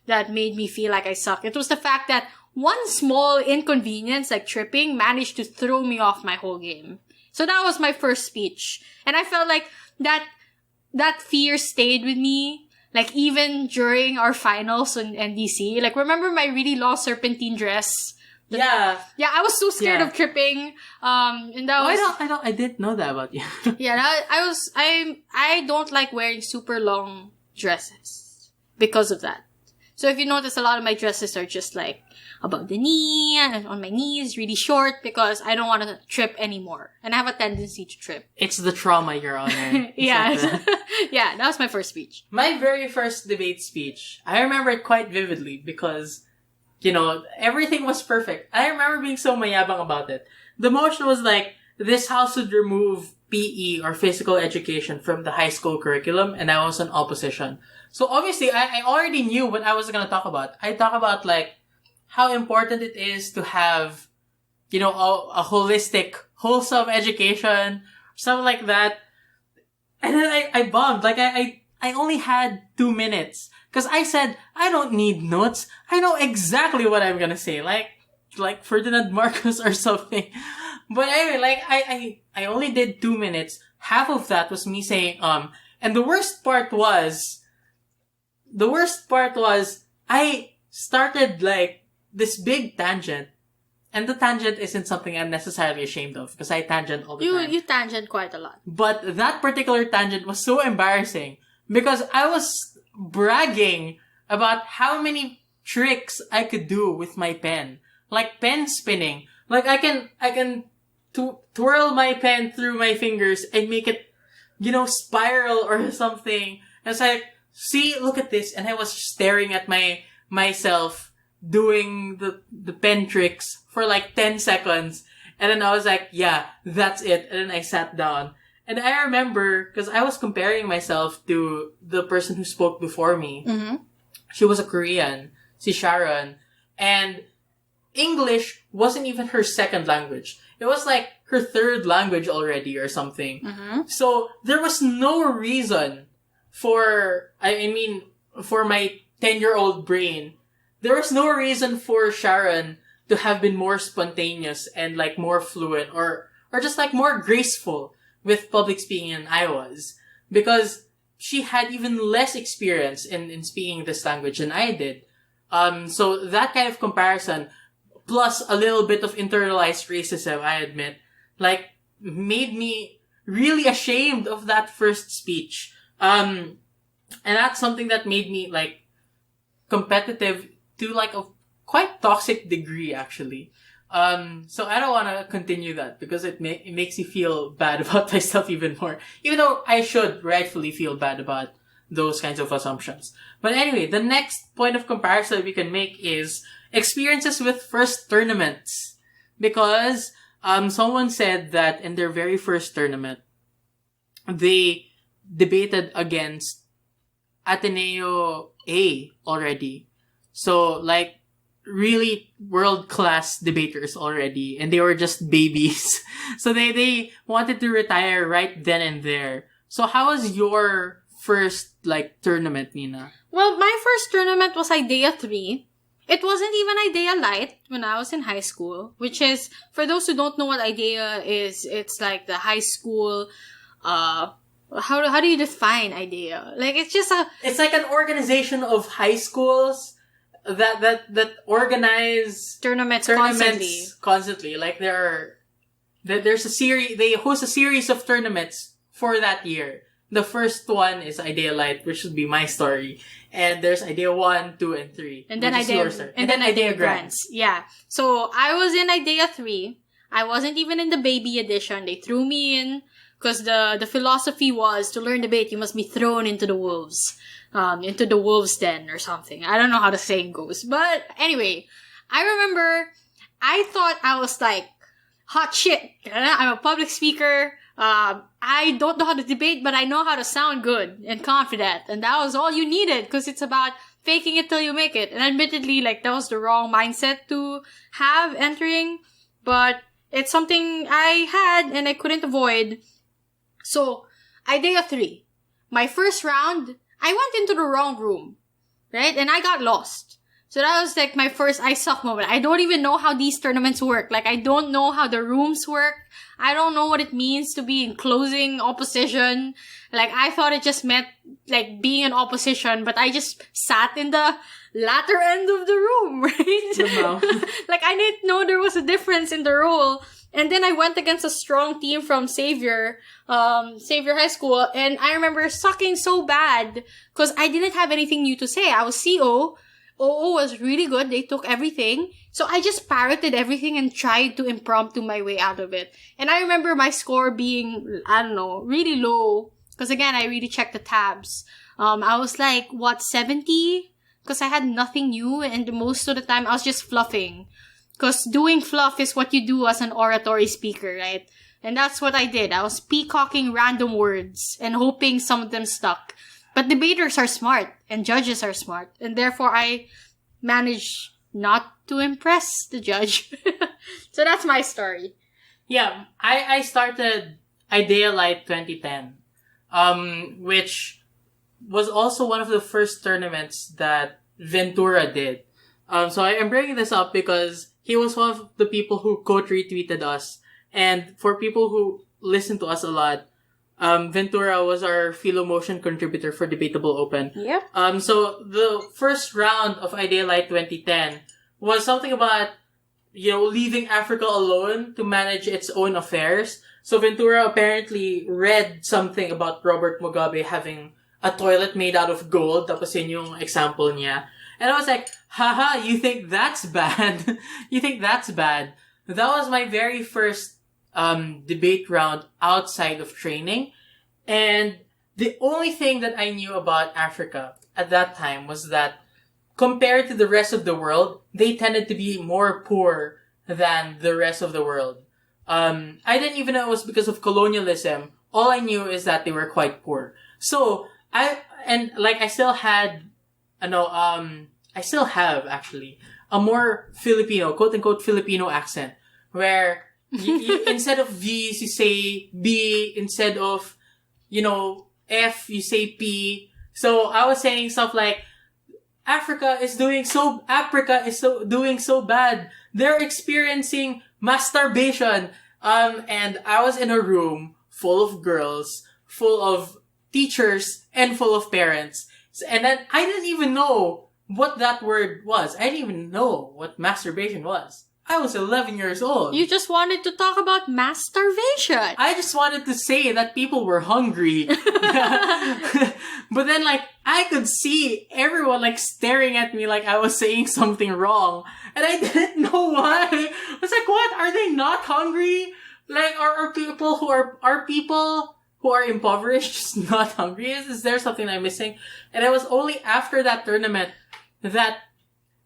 that made me feel like I sucked. It was the fact that one small inconvenience, like tripping, managed to throw me off my whole game. So that was my first speech. And I felt like that fear stayed with me. Like, even during our finals in NDC. Like, remember my really long serpentine dress? Yeah. Yeah, I was so scared of tripping. And that was... I didn't know that about you. Yeah, I don't like wearing super long dresses because of that. So if you notice, a lot of my dresses are just like above the knee and on my knees, really short, because I don't want to trip anymore. And I have a tendency to trip. It's the trauma you're on, right? Yeah. Yeah, that was my first speech. My very first debate speech, I remember it quite vividly because, you know, everything was perfect. I remember being so mayabang about it. The motion was like, this house would remove PE or physical education from the high school curriculum, and I was in opposition. So obviously, I already knew what I was going to talk about. I talk about, like, how important it is to have, you know, a holistic, wholesome education, something like that. And then I bombed. Like, I only had 2 minutes. Because I said, I don't need notes. I know exactly what I'm gonna say. Like Ferdinand Marcos or something. But anyway, like, I only did 2 minutes. Half of that was me saying, and the worst part was, I started, like, this big tangent. And the tangent isn't something I'm necessarily ashamed of, because I tangent all the time. You tangent quite a lot. But that particular tangent was so embarrassing, because I was bragging about how many tricks I could do with my pen. Like pen spinning. Like, I can twirl my pen through my fingers and make it, you know, spiral or something. And it's like, see, look at this. And I was staring at myself doing the pen tricks for like 10 seconds. And then I was like, yeah, that's it. And then I sat down. And I remember, because I was comparing myself to the person who spoke before me. Mm-hmm. She was a Korean, si Sharon. And English wasn't even her second language. It was like her third language already or something. Mm-hmm. So there was no reason for my 10-year-old brain, there was no reason for Sharon to have been more spontaneous and like more fluent or just like more graceful with public speaking than I was. Because she had even less experience in speaking this language than I did. So that kind of comparison, plus a little bit of internalized racism, I admit, like, made me really ashamed of that first speech. And that's something that made me, like, competitive to, like, a quite toxic degree, actually. So I don't want to continue that because it makes me feel bad about myself even more. Even though I should rightfully feel bad about those kinds of assumptions. But anyway, the next point of comparison we can make is experiences with first tournaments. Because someone said that in their very first tournament, they debated against Ateneo A already. So, like, really world-class debaters already, and they were just babies. So they wanted to retire right then and there. So how was your first, like, tournament, Nina? Well, my first tournament was Idea 3. It wasn't even Idea Light when I was in high school, which is, for those who don't know what Idea is, it's like the high school, how do you define Idea? Like, It's like an organization of high schools that organize tournaments constantly. Like, there's a series, they host a series of tournaments for that year. The first one is Idea Light, which would be my story. And there's Idea 1, 2, and 3. And then Idea Grants. Yeah. So I was in Idea 3. I wasn't even in the baby edition. They threw me in because the philosophy was to learn debate, you must be thrown into the wolves. Into the wolves' den or something. I don't know how the saying goes. But anyway, I remember I thought I was like, hot shit. I'm a public speaker. I don't know how to debate, but I know how to sound good and confident. And that was all you needed, because it's about faking it till you make it. And admittedly, like, that was the wrong mindset to have entering, but it's something I had and I couldn't avoid. So, Idea 3. My first round, I went into the wrong room, right? And I got lost. So that was like my first I suck moment. I don't even know how these tournaments work. Like, I don't know how the rooms work. I don't know what it means to be in closing opposition. Like, I thought it just meant, like, being in opposition, but I just sat in the latter end of the room, right? Like, I didn't know there was a difference in the role. And then I went against a strong team from Xavier High School, and I remember sucking so bad because I didn't have anything new to say. I was CO. OO was really good. They took everything. So I just parroted everything and tried to impromptu my way out of it. And I remember my score being, I don't know, really low. Because again, I really checked the tabs. I was like, 70? Because I had nothing new, and most of the time I was just fluffing. Because doing fluff is what you do as an oratory speaker, right? And that's what I did. I was peacocking random words and hoping some of them stuck. But debaters are smart and judges are smart. And therefore, I managed not to impress the judge. So that's my story. Yeah, I started Idea Light 2010, which was also one of the first tournaments that Ventura did. So I'm bringing this up because he was one of the people who quote retweeted us. And for people who listen to us a lot, Ventura was our Philomotion contributor for Debatable Open. Yep. So the first round of Idea Light 2010 was something about, leaving Africa alone to manage its own affairs. So Ventura apparently read something about Robert Mugabe having a toilet made out of gold. Tapos yun yung example niya. And I was like, haha, you think that's bad? You think that's bad? That was my very first debate round outside of training. And the only thing that I knew about Africa at that time was that compared to the rest of the world, they tended to be more poor than the rest of the world. I didn't even know it was because of colonialism. All I knew is that they were quite poor. So, I still have actually a more Filipino, quote unquote Filipino accent, where you, instead of V's, you say B, instead of, F, you say P. So I was saying stuff like, Africa is doing so bad. They're experiencing masturbation. And I was in a room full of girls, full of teachers, and full of parents. And then I didn't even know what that word was. I didn't even know what masturbation was. I was 11 years old. You just wanted to talk about masturbation. I just wanted to say that people were hungry. But then, I could see everyone, staring at me like I was saying something wrong. And I didn't know why. I was like, what? Are they not hungry? Are people who are impoverished just not hungry? Is there something I'm missing? And it was only after that tournament that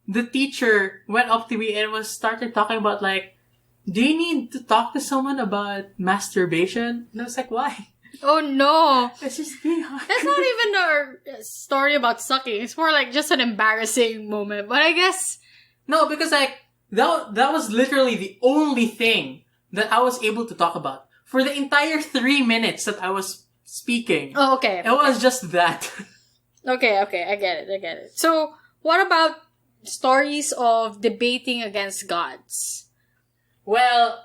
the teacher went up to me and started talking about, do you need to talk to someone about masturbation? And I was like, why? Oh no. It's just being hungry. That's not even a story about sucking. It's more like just an embarrassing moment. But I guess No, because like, that was literally the only thing that I was able to talk about. For the entire 3 minutes that I was speaking. Oh, okay. It was just that. Okay, I get it. So, what about stories of debating against gods? Well,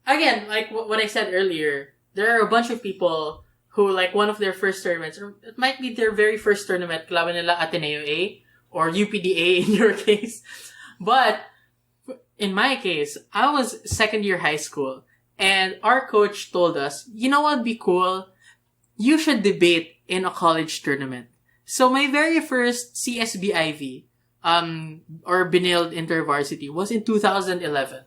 again, like what I said earlier, there are a bunch of people who, like, one of their first tournaments, or it might be their very first tournament, kalaban nila Ateneo A, or UPDA in your case. But, in my case, I was second year high school, and our coach told us, you know what would be cool? You should debate in a college tournament. So my very first CSBIV, or Benilde InterVarsity, was in 2011.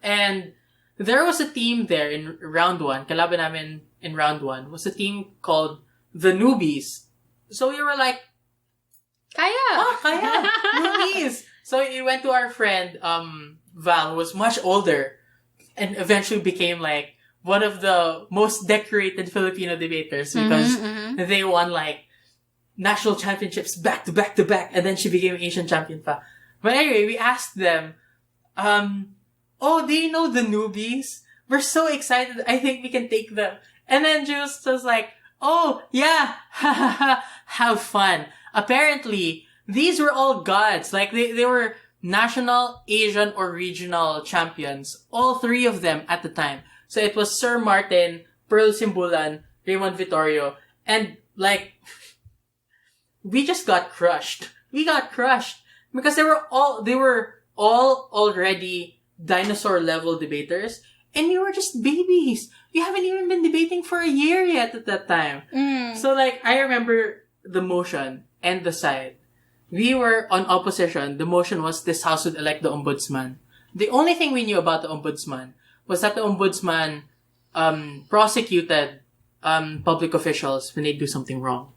And there was a team there in round 1, kalaban namin in round 1, was a team called the Newbies. So we were like, Kaya! Newbies! So we went to our friend, Val, who was much older, and eventually became like one of the most decorated Filipino debaters because they won like national championships back to back to back, and then she became Asian champion pa. But anyway, we asked them, oh, do you know the Newbies? We're so excited. I think we can take them. And then Jules was like, oh, yeah, have fun. Apparently, these were all gods. Like, they were national, Asian, or regional champions. All 3 of them at the time. So it was Sir Martin, Pearl Simbulan, Raymond Vittorio, and like, we just got crushed. We got crushed. Because they were all already dinosaur level debaters, and we were just babies. We haven't even been debating for a year yet at that time. So like, I remember the motion and the side. We were on opposition. The motion was this house would elect the ombudsman. The only thing we knew about the ombudsman was that the ombudsman prosecuted public officials when they do something wrong.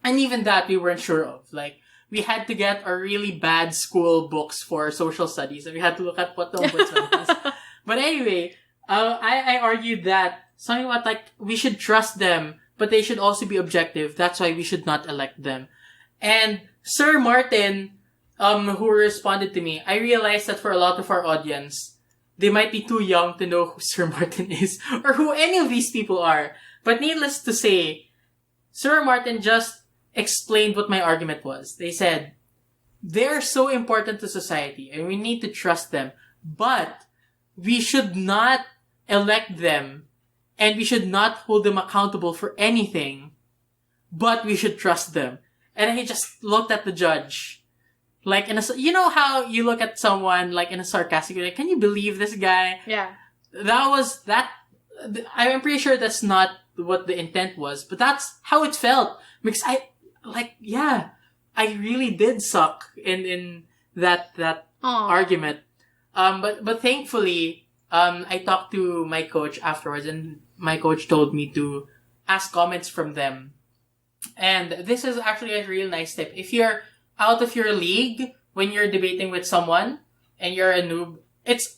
And even that we weren't sure of. Like, we had to get our really bad school books for social studies, and we had to look at what the ombudsman is. But anyway, I argued that something about like, we should trust them, but they should also be objective. That's why we should not elect them. And Sir Martin, who responded to me, I realized that for a lot of our audience, they might be too young to know who Sir Martin is, or who any of these people are. But needless to say, Sir Martin just explained what my argument was. They said, they're so important to society, and we need to trust them, but we should not elect them, and we should not hold them accountable for anything, but we should trust them. And I just looked at the judge, like you know how you look at someone like in a sarcastic way, like, can you believe this guy? Yeah. I'm pretty sure that's not what the intent was, but that's how it felt. Because I really did suck in that argument. But thankfully, I talked to my coach afterwards, and my coach told me to ask comments from them. And this is actually a real nice tip. If you're out of your league when you're debating with someone and you're a noob, it's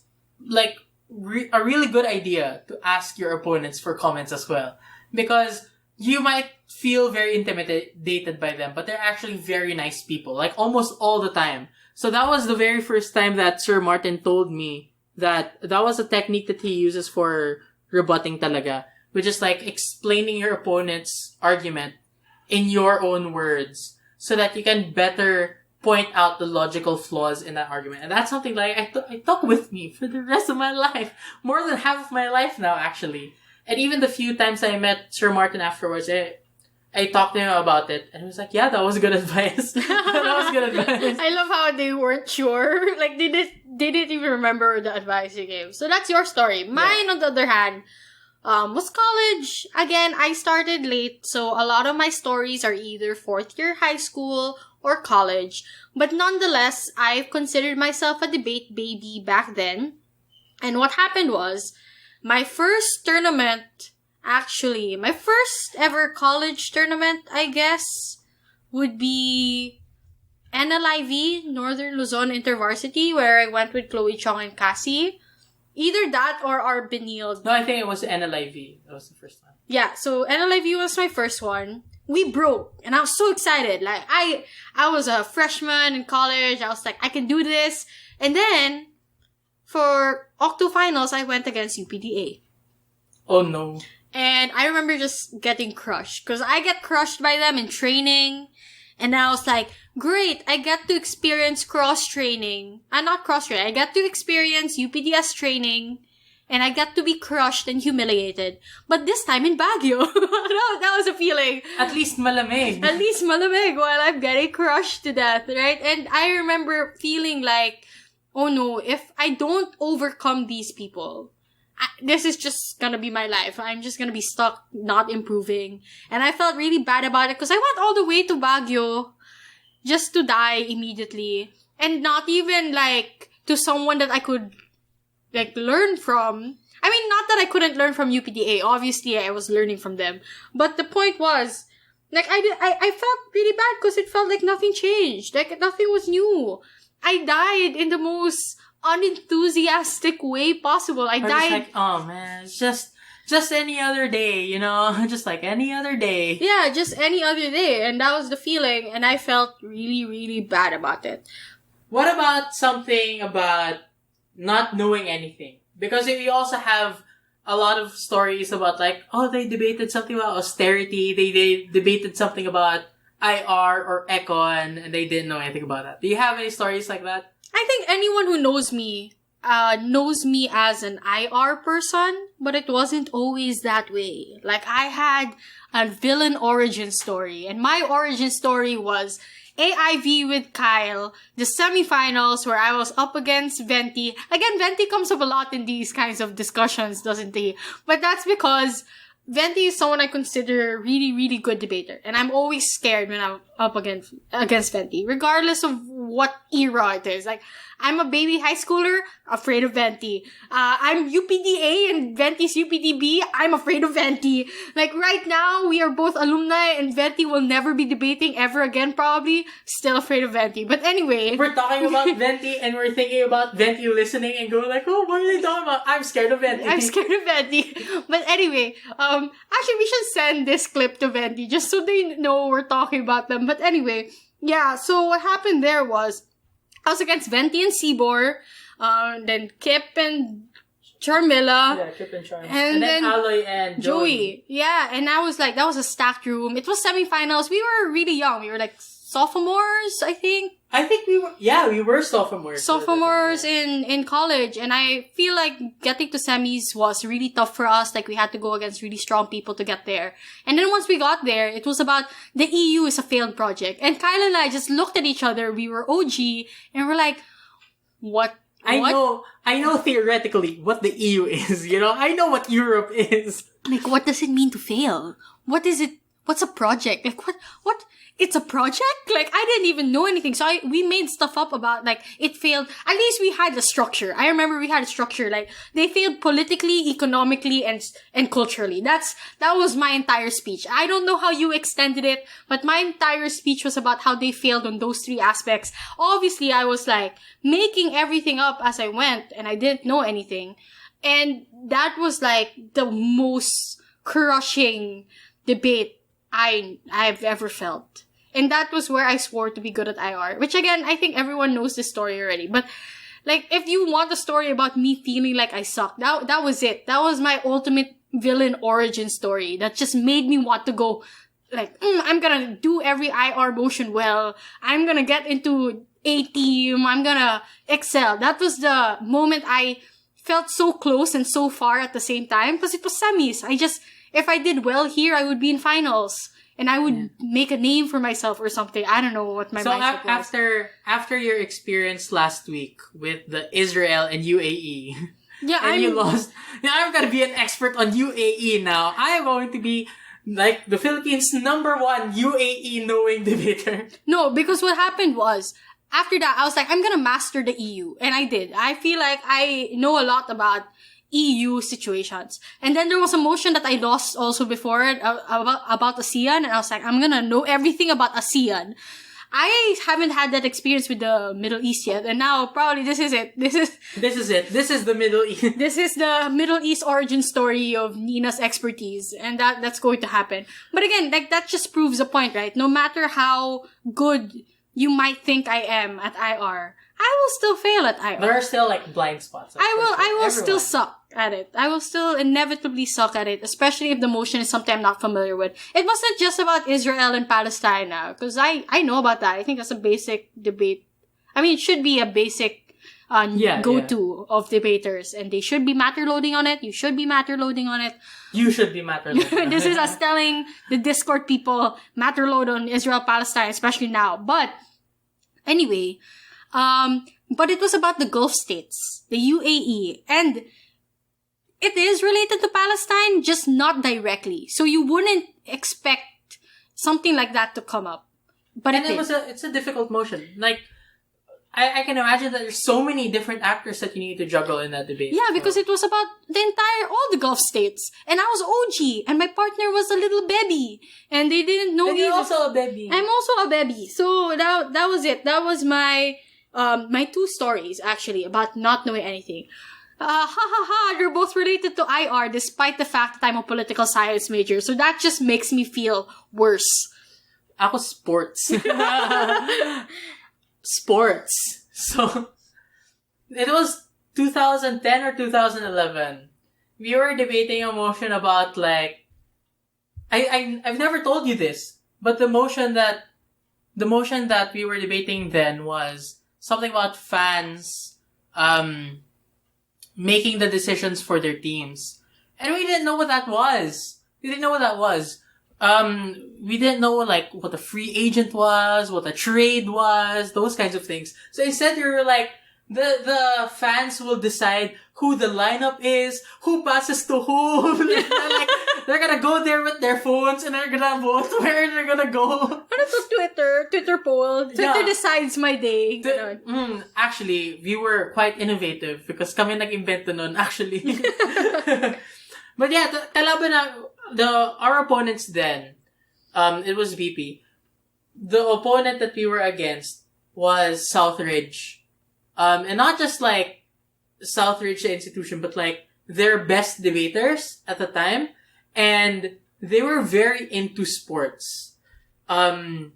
like a really good idea to ask your opponents for comments as well. Because you might feel very intimidated by them, but they're actually very nice people, like almost all the time. So that was the very first time that Sir Martin told me that was a technique that he uses for rebutting talaga, which is like explaining your opponent's argument in your own words so that you can better point out the logical flaws in that argument. And that's something like I took with me for the rest of my life. More than half of my life now, actually. And even the few times I met Sir Martin afterwards, I talked to him about it. And he was like, yeah, that was good advice. That was good advice. I love how they weren't sure. Like, they didn't even remember the advice you gave. So that's your story. Mine, on the other hand, was college. Again, I started late, so a lot of my stories are either 4th year high school or college. But nonetheless, I've considered myself a debate baby back then. And what happened was, my first tournament, actually, my first ever college tournament, I guess, would be NLIV, Northern Luzon InterVarsity, where I went with Chloe Chong and Cassie. Either that or our Benilde. No, I think it was NLIV. That was the first one. Yeah, so NLIV was my first one. we broke. And I was so excited. Like, I was a freshman in college. I was like, I can do this. And then, for Octo Finals, I went against UPDA. Oh no. And I remember just getting crushed. Because I get crushed by them in training. And I was like, great, I get to experience cross-training. Not cross-training. I get to experience UPDS training. And I get to be crushed and humiliated. But this time in Baguio. that was a feeling. At least malamig. At least malamig while I'm getting crushed to death, right? And I remember feeling like, oh no, if I don't overcome these people, this is just gonna be my life. I'm just gonna be stuck, not improving. And I felt really bad about it because I went all the way to Baguio just to die immediately. And not even like to someone that I could like learn from. I mean, not that I couldn't learn from UPDA. Obviously, I was learning from them. But the point was, like, I felt really bad because it felt like nothing changed. Like, nothing was new. I died in the most unenthusiastic way possible. I died. Just like, oh man, it's just any other day, you know? Just like any other day. Yeah, just any other day. And that was the feeling. And I felt really, really bad about it. What about something about not knowing anything? Because we also have a lot of stories about like, oh, they debated something about austerity. They debated something about IR or econ, and they didn't know anything about that. Do you have any stories like that? I think anyone who knows me as an IR person, but it wasn't always that way. Like, I had a villain origin story, and my origin story was AIV with Kyle, the semifinals where I was up against Venti. Again, Venti comes up a lot in these kinds of discussions, doesn't he? But that's because Venti is someone I consider a really, really good debater. And I'm always scared when I'm up against Venti, regardless of what era it is. Like, I'm a baby high schooler, afraid of Venti. I'm UPDA and Venti's UPDB, I'm afraid of Venti. Like, right now, we are both alumni and Venti will never be debating ever again, probably. Still afraid of Venti. But anyway. We're talking about Venti and we're thinking about Venti listening and going like, oh, what are they talking about? I'm scared of Venti. I'm scared of Venti. But anyway, actually, we should send this clip to Venti just so they know we're talking about them. But anyway, yeah, so what happened there was, I was against Venti and Cibor, then Kip and Charmilla. Yeah, Kip and Charmilla. And then Aloy and Joey. Yeah, and I was like, that was a stacked room. It was semifinals. We were really young. We were like sophomores, I think. We were sophomores. Sophomores in college. And I feel like getting to semis was really tough for us. Like, we had to go against really strong people to get there. And then once we got there, it was about the EU is a failed project. And Kyle and I just looked at each other. We were OG. And we're like, what? I know theoretically what the EU is, you know? I know what Europe is. Like, what does it mean to fail? What is it? What's a project? Like, what? It's a project? Like, I didn't even know anything. So we made stuff up about, like, it failed. At least we had a structure. I remember we had a structure. Like, they failed politically, economically, and culturally. That was my entire speech. I don't know how you extended it, but my entire speech was about how they failed on those three aspects. Obviously, I was, like, making everything up as I went, and I didn't know anything. And that was, like, the most crushing debate I've ever felt. And that was where I swore to be good at IR. Which again, I think everyone knows this story already. But, like, if you want a story about me feeling like I suck, that was it. That was my ultimate villain origin story. That just made me want to go, like, I'm gonna do every IR motion well. I'm gonna get into A team. I'm gonna excel. That was the moment I felt so close and so far at the same time. Because it was semis. If I did well here, I would be in finals. And I would make a name for myself or something. I don't know what my mindset was. So after your experience last week with the Israel and UAE, you lost. Now I'm gonna be an expert on UAE now. I am going to be like the Philippines' #1 UAE knowing debater. No, because what happened was, after that, I was like, I'm gonna master the EU. And I did. I feel like I know a lot about EU situations. And then there was a motion that I lost also before about ASEAN, and I was like, I'm gonna know everything about ASEAN. I haven't had that experience with the Middle East yet, and now probably this is it. This is the Middle East. This is the Middle East origin story of Nina's expertise, and that's going to happen. But again, like, that just proves a point, right? No matter how good you might think I am at IR, I will still fail at IR. There are still, like, blind spots. I will still suck at it. I will still inevitably suck at it, especially if the motion is something I'm not familiar with. It wasn't just about Israel and Palestine now, because I know about that. I think that's a basic debate. I mean, it should be a basic go-to of debaters, and they should be matter loading on it. You should be matter loading on it. You should be matter loading. This is us telling the Discord people matter load on Israel-Palestine, especially now. But anyway, but it was about the Gulf states, the UAE, and it is related to Palestine, just not directly. So you wouldn't expect something like that to come up. But it's a difficult motion. Like, I can imagine that there's so many different actors that you need to juggle in that debate. Yeah, because it was about all the Gulf states. And I was OG, and my partner was a little baby. And they didn't know and you're also a baby. I'm also a baby. So that was it. That was my two stories, actually, about not knowing anything. They're both related to IR, despite the fact that I'm a political science major. So that just makes me feel worse. Ako sports. Sports. So, it was 2010 or 2011. We were debating a motion about, like, I've never told you this, but the motion that we were debating then was something about fans, making the decisions for their teams. And we didn't know what that was. We didn't know, like, what a free agent was, what a trade was, those kinds of things. So instead, we were like, the fans will decide who the lineup is, who passes to whom. They're gonna go there with their phones and they're gonna vote where they're gonna go. Ano to Twitter poll? Twitter decides my day. Actually, we were quite innovative because kami nag-invento nun, actually. But yeah, our opponents then, it was VP. The opponent that we were against was Southridge. And not just like Southridge the institution, but like their best debaters at the time. And they were very into sports. So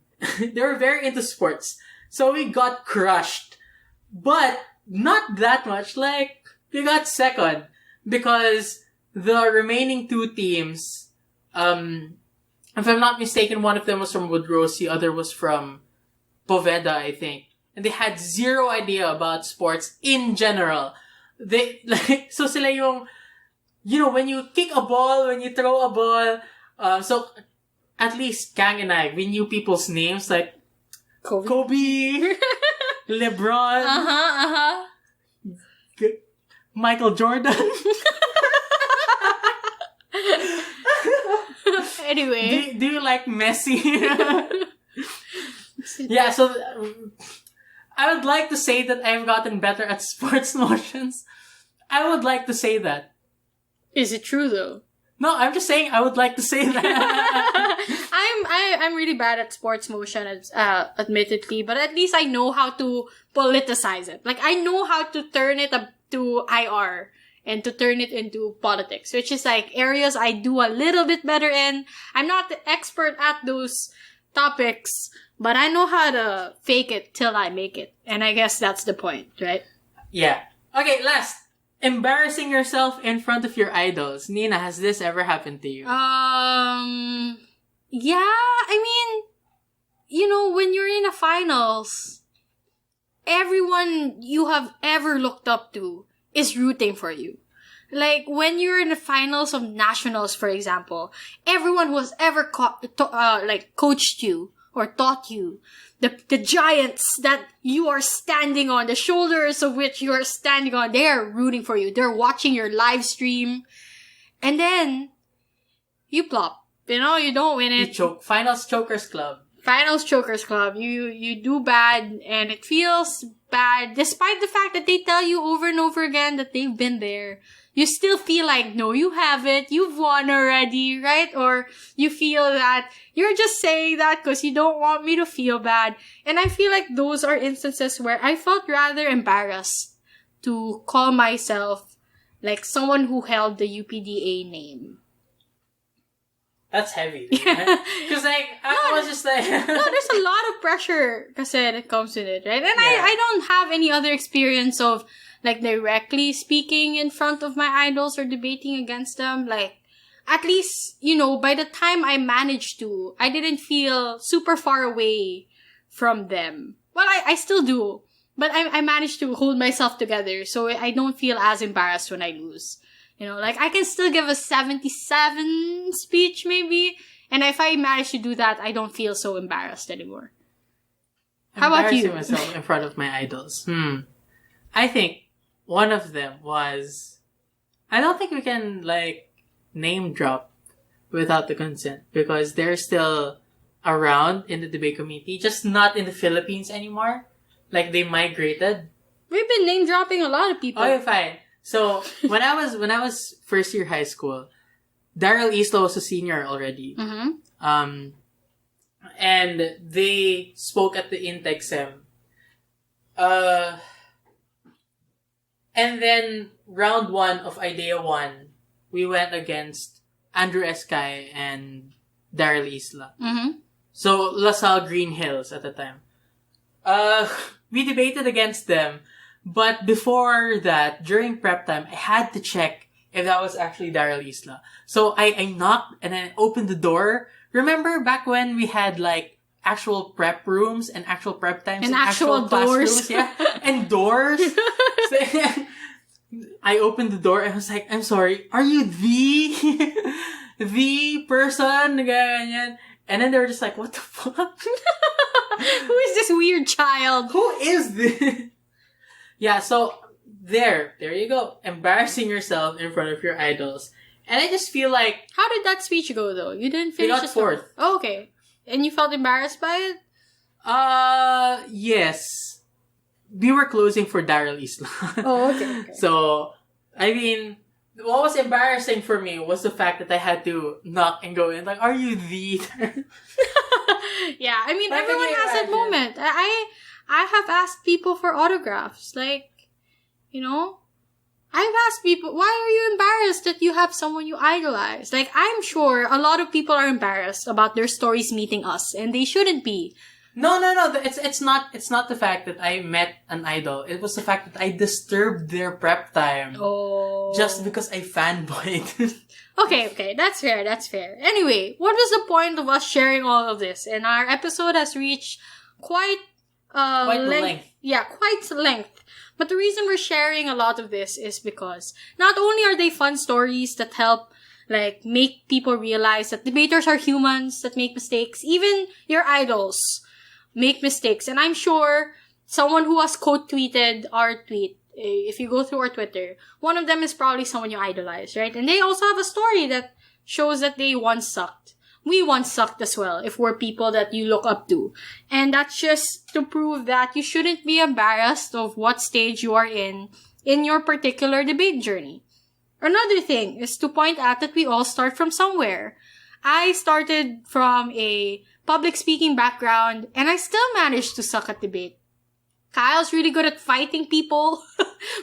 we got crushed. But not that much. Like, we got second. Because the remaining two teams, if I'm not mistaken, one of them was from Woodrose, the other was from Poveda, I think. And they had zero idea about sports in general. They, like, so sila yung, when you kick a ball, when you throw a ball, so at least Kang and I, we knew people's names, like Kobe, LeBron, Michael Jordan. Anyway. Do you like Messi? Yeah, so I would like to say that I've gotten better at sports motions. I would like to say that. Is it true though? No, I'm just saying I would like to say that. I'm really bad at sports motion, admittedly, but at least I know how to politicize it. Like, I know how to turn it up to IR and to turn it into politics, which is like areas I do a little bit better in. I'm not the expert at those topics, but I know how to fake it till I make it. And I guess that's the point, right? Yeah. Okay, last. Embarrassing yourself in front of your idols. Nina, has this ever happened to you? Yeah, I mean, when you're in a finals, everyone you have ever looked up to is rooting for you. Like, when you're in the finals of nationals, for example, everyone who has ever coached you or taught you, the giants that you are standing on, the shoulders of which you are standing on, they are rooting for you. They're watching your live stream. And then, you plop. You don't win it. You choke. Finals Chokers Club. Finals Chokers Club, you do bad and it feels bad despite the fact that they tell you over and over again that they've been there. You still feel like, no, you haven't. You've won already, right? Or you feel that you're just saying that because you don't want me to feel bad. And I feel like those are instances where I felt rather embarrassed to call myself like someone who held the UPDA name. That's heavy. Because I was just like... No, there's a lot of pressure kasi that comes with it, right? And Yeah. I don't have any other experience of like directly speaking in front of my idols or debating against them. Like, at least, by the time I managed to, I didn't feel super far away from them. Well, I still do. But I managed to hold myself together so I don't feel as embarrassed when I lose. Like I can still give a 77 speech maybe. And if I manage to do that, I don't feel so embarrassed anymore. How about you? Embarrassing myself in front of my idols. I think one of them was... I don't think we can, name drop without the consent because they're still around in the debate community, just not in the Philippines anymore. Like, they migrated. We've been name dropping a lot of people. Okay, fine. So, when I was first year high school, Daryl Isla was a senior already. Mm-hmm. And they spoke at the Integ Sem. And then, round 1 of Idea 1, we went against Andrew Escay and Daryl Isla. Mm-hmm. So, LaSalle Green Hills at the time. We debated against them. But before that, during prep time, I had to check if that was actually Daryl Isla. So I knocked and I opened the door. Remember back when we had actual prep rooms and actual prep times and actual doors? Classrooms? Yeah. And doors. So, I opened the door and I was like, I'm sorry, are you the person? Ganyan. And then they were just like, what the fuck? Who is this weird child? Who is this? Yeah, so there you go. Embarrassing yourself in front of your idols. And I just feel like... How did that speech go, though? You didn't finish got 4th. Oh, okay. And you felt embarrassed by it? Yes. We were closing for Daryl Isla. Oh, okay. So, I mean, what was embarrassing for me was the fact that I had to knock and go in. Like, are you the... Yeah, I mean, everyone has that moment. I have asked people for autographs. I've asked people, why are you embarrassed that you have someone you idolize? I'm sure a lot of people are embarrassed about their stories meeting us, and they shouldn't be. No. It's not the fact that I met an idol. It was the fact that I disturbed their prep time. Oh. Just because I fanboyed. Okay. That's fair. Anyway, what was the point of us sharing all of this? And our episode has reached quite length. Yeah, quite length. But the reason we're sharing a lot of this is because not only are they fun stories that help make people realize that debaters are humans that make mistakes, even your idols make mistakes. And I'm sure someone who has quote tweeted our tweet, if you go through our Twitter, one of them is probably someone you idolize, right? And they also have a story that shows that they once sucked. We once sucked as well, if we're people that you look up to. And that's just to prove that you shouldn't be embarrassed of what stage you are in your particular debate journey. Another thing is to point out that we all start from somewhere. I started from a public speaking background, and I still managed to suck at debate. Kyle's really good at fighting people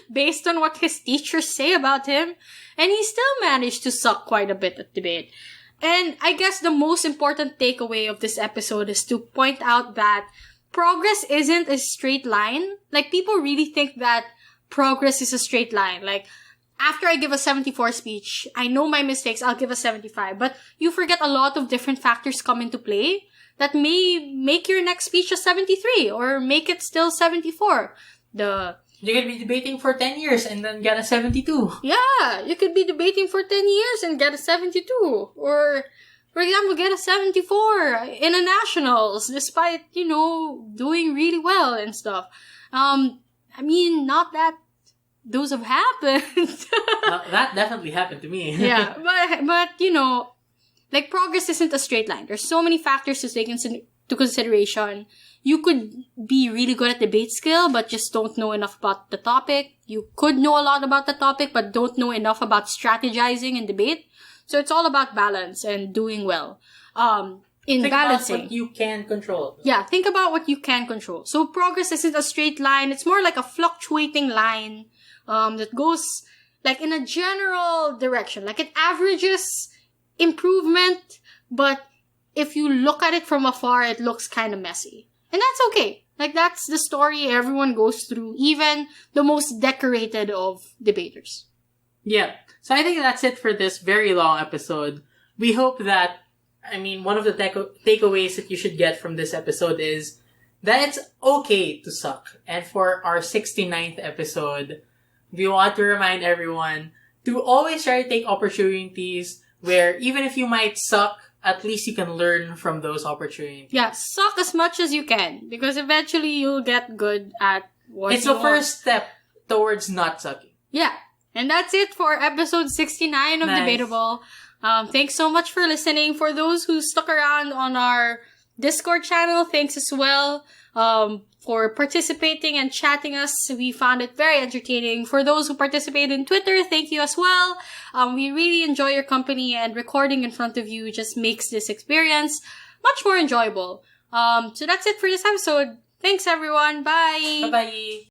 based on what his teachers say about him, and he still managed to suck quite a bit at debate. And I guess the most important takeaway of this episode is to point out that progress isn't a straight line. People really think that progress is a straight line. After I give a 74 speech, I know my mistakes, I'll give a 75. But you forget a lot of different factors come into play that may make your next speech a 73 or make it still 74. You could be debating for 10 years and then get a 72. Yeah, you could be debating for 10 years and get a 72. Or, for example, get a 74 in a nationals despite, doing really well and stuff. Not that those have happened. That definitely happened to me. Yeah, but progress isn't a straight line. There's so many factors to take to consideration. You could be really good at debate skill, but just don't know enough about the topic. You could know a lot about the topic, but don't know enough about strategizing in debate. So it's all about balance and doing well. In Think balancing. about what you can control. Yeah, think about what you can control. So progress isn't a straight line. It's more like a fluctuating line that goes like in a general direction. Like it averages improvement, but if you look at it from afar, it looks kind of messy. And that's okay. Like that's the story everyone goes through, even the most decorated of debaters. Yeah. So I think that's it for this very long episode. We hope that, one of the takeaways that you should get from this episode is that it's okay to suck. And for our 69th episode, we want to remind everyone to always try to take opportunities where even if you might suck, at least you can learn from those opportunities. Yeah, suck as much as you can because eventually you'll get good at what it's you the first step towards not sucking. Yeah. And that's it for episode 69 of Nice. Debatable. Thanks so much for listening. For those who stuck around on our Discord channel, thanks as well for participating and chatting us. We found it very entertaining. For those who participate in Twitter, thank you as well. We really enjoy your company, and recording in front of you just makes this experience much more enjoyable. So that's it for this episode. Thanks, everyone. Bye. Bye-bye.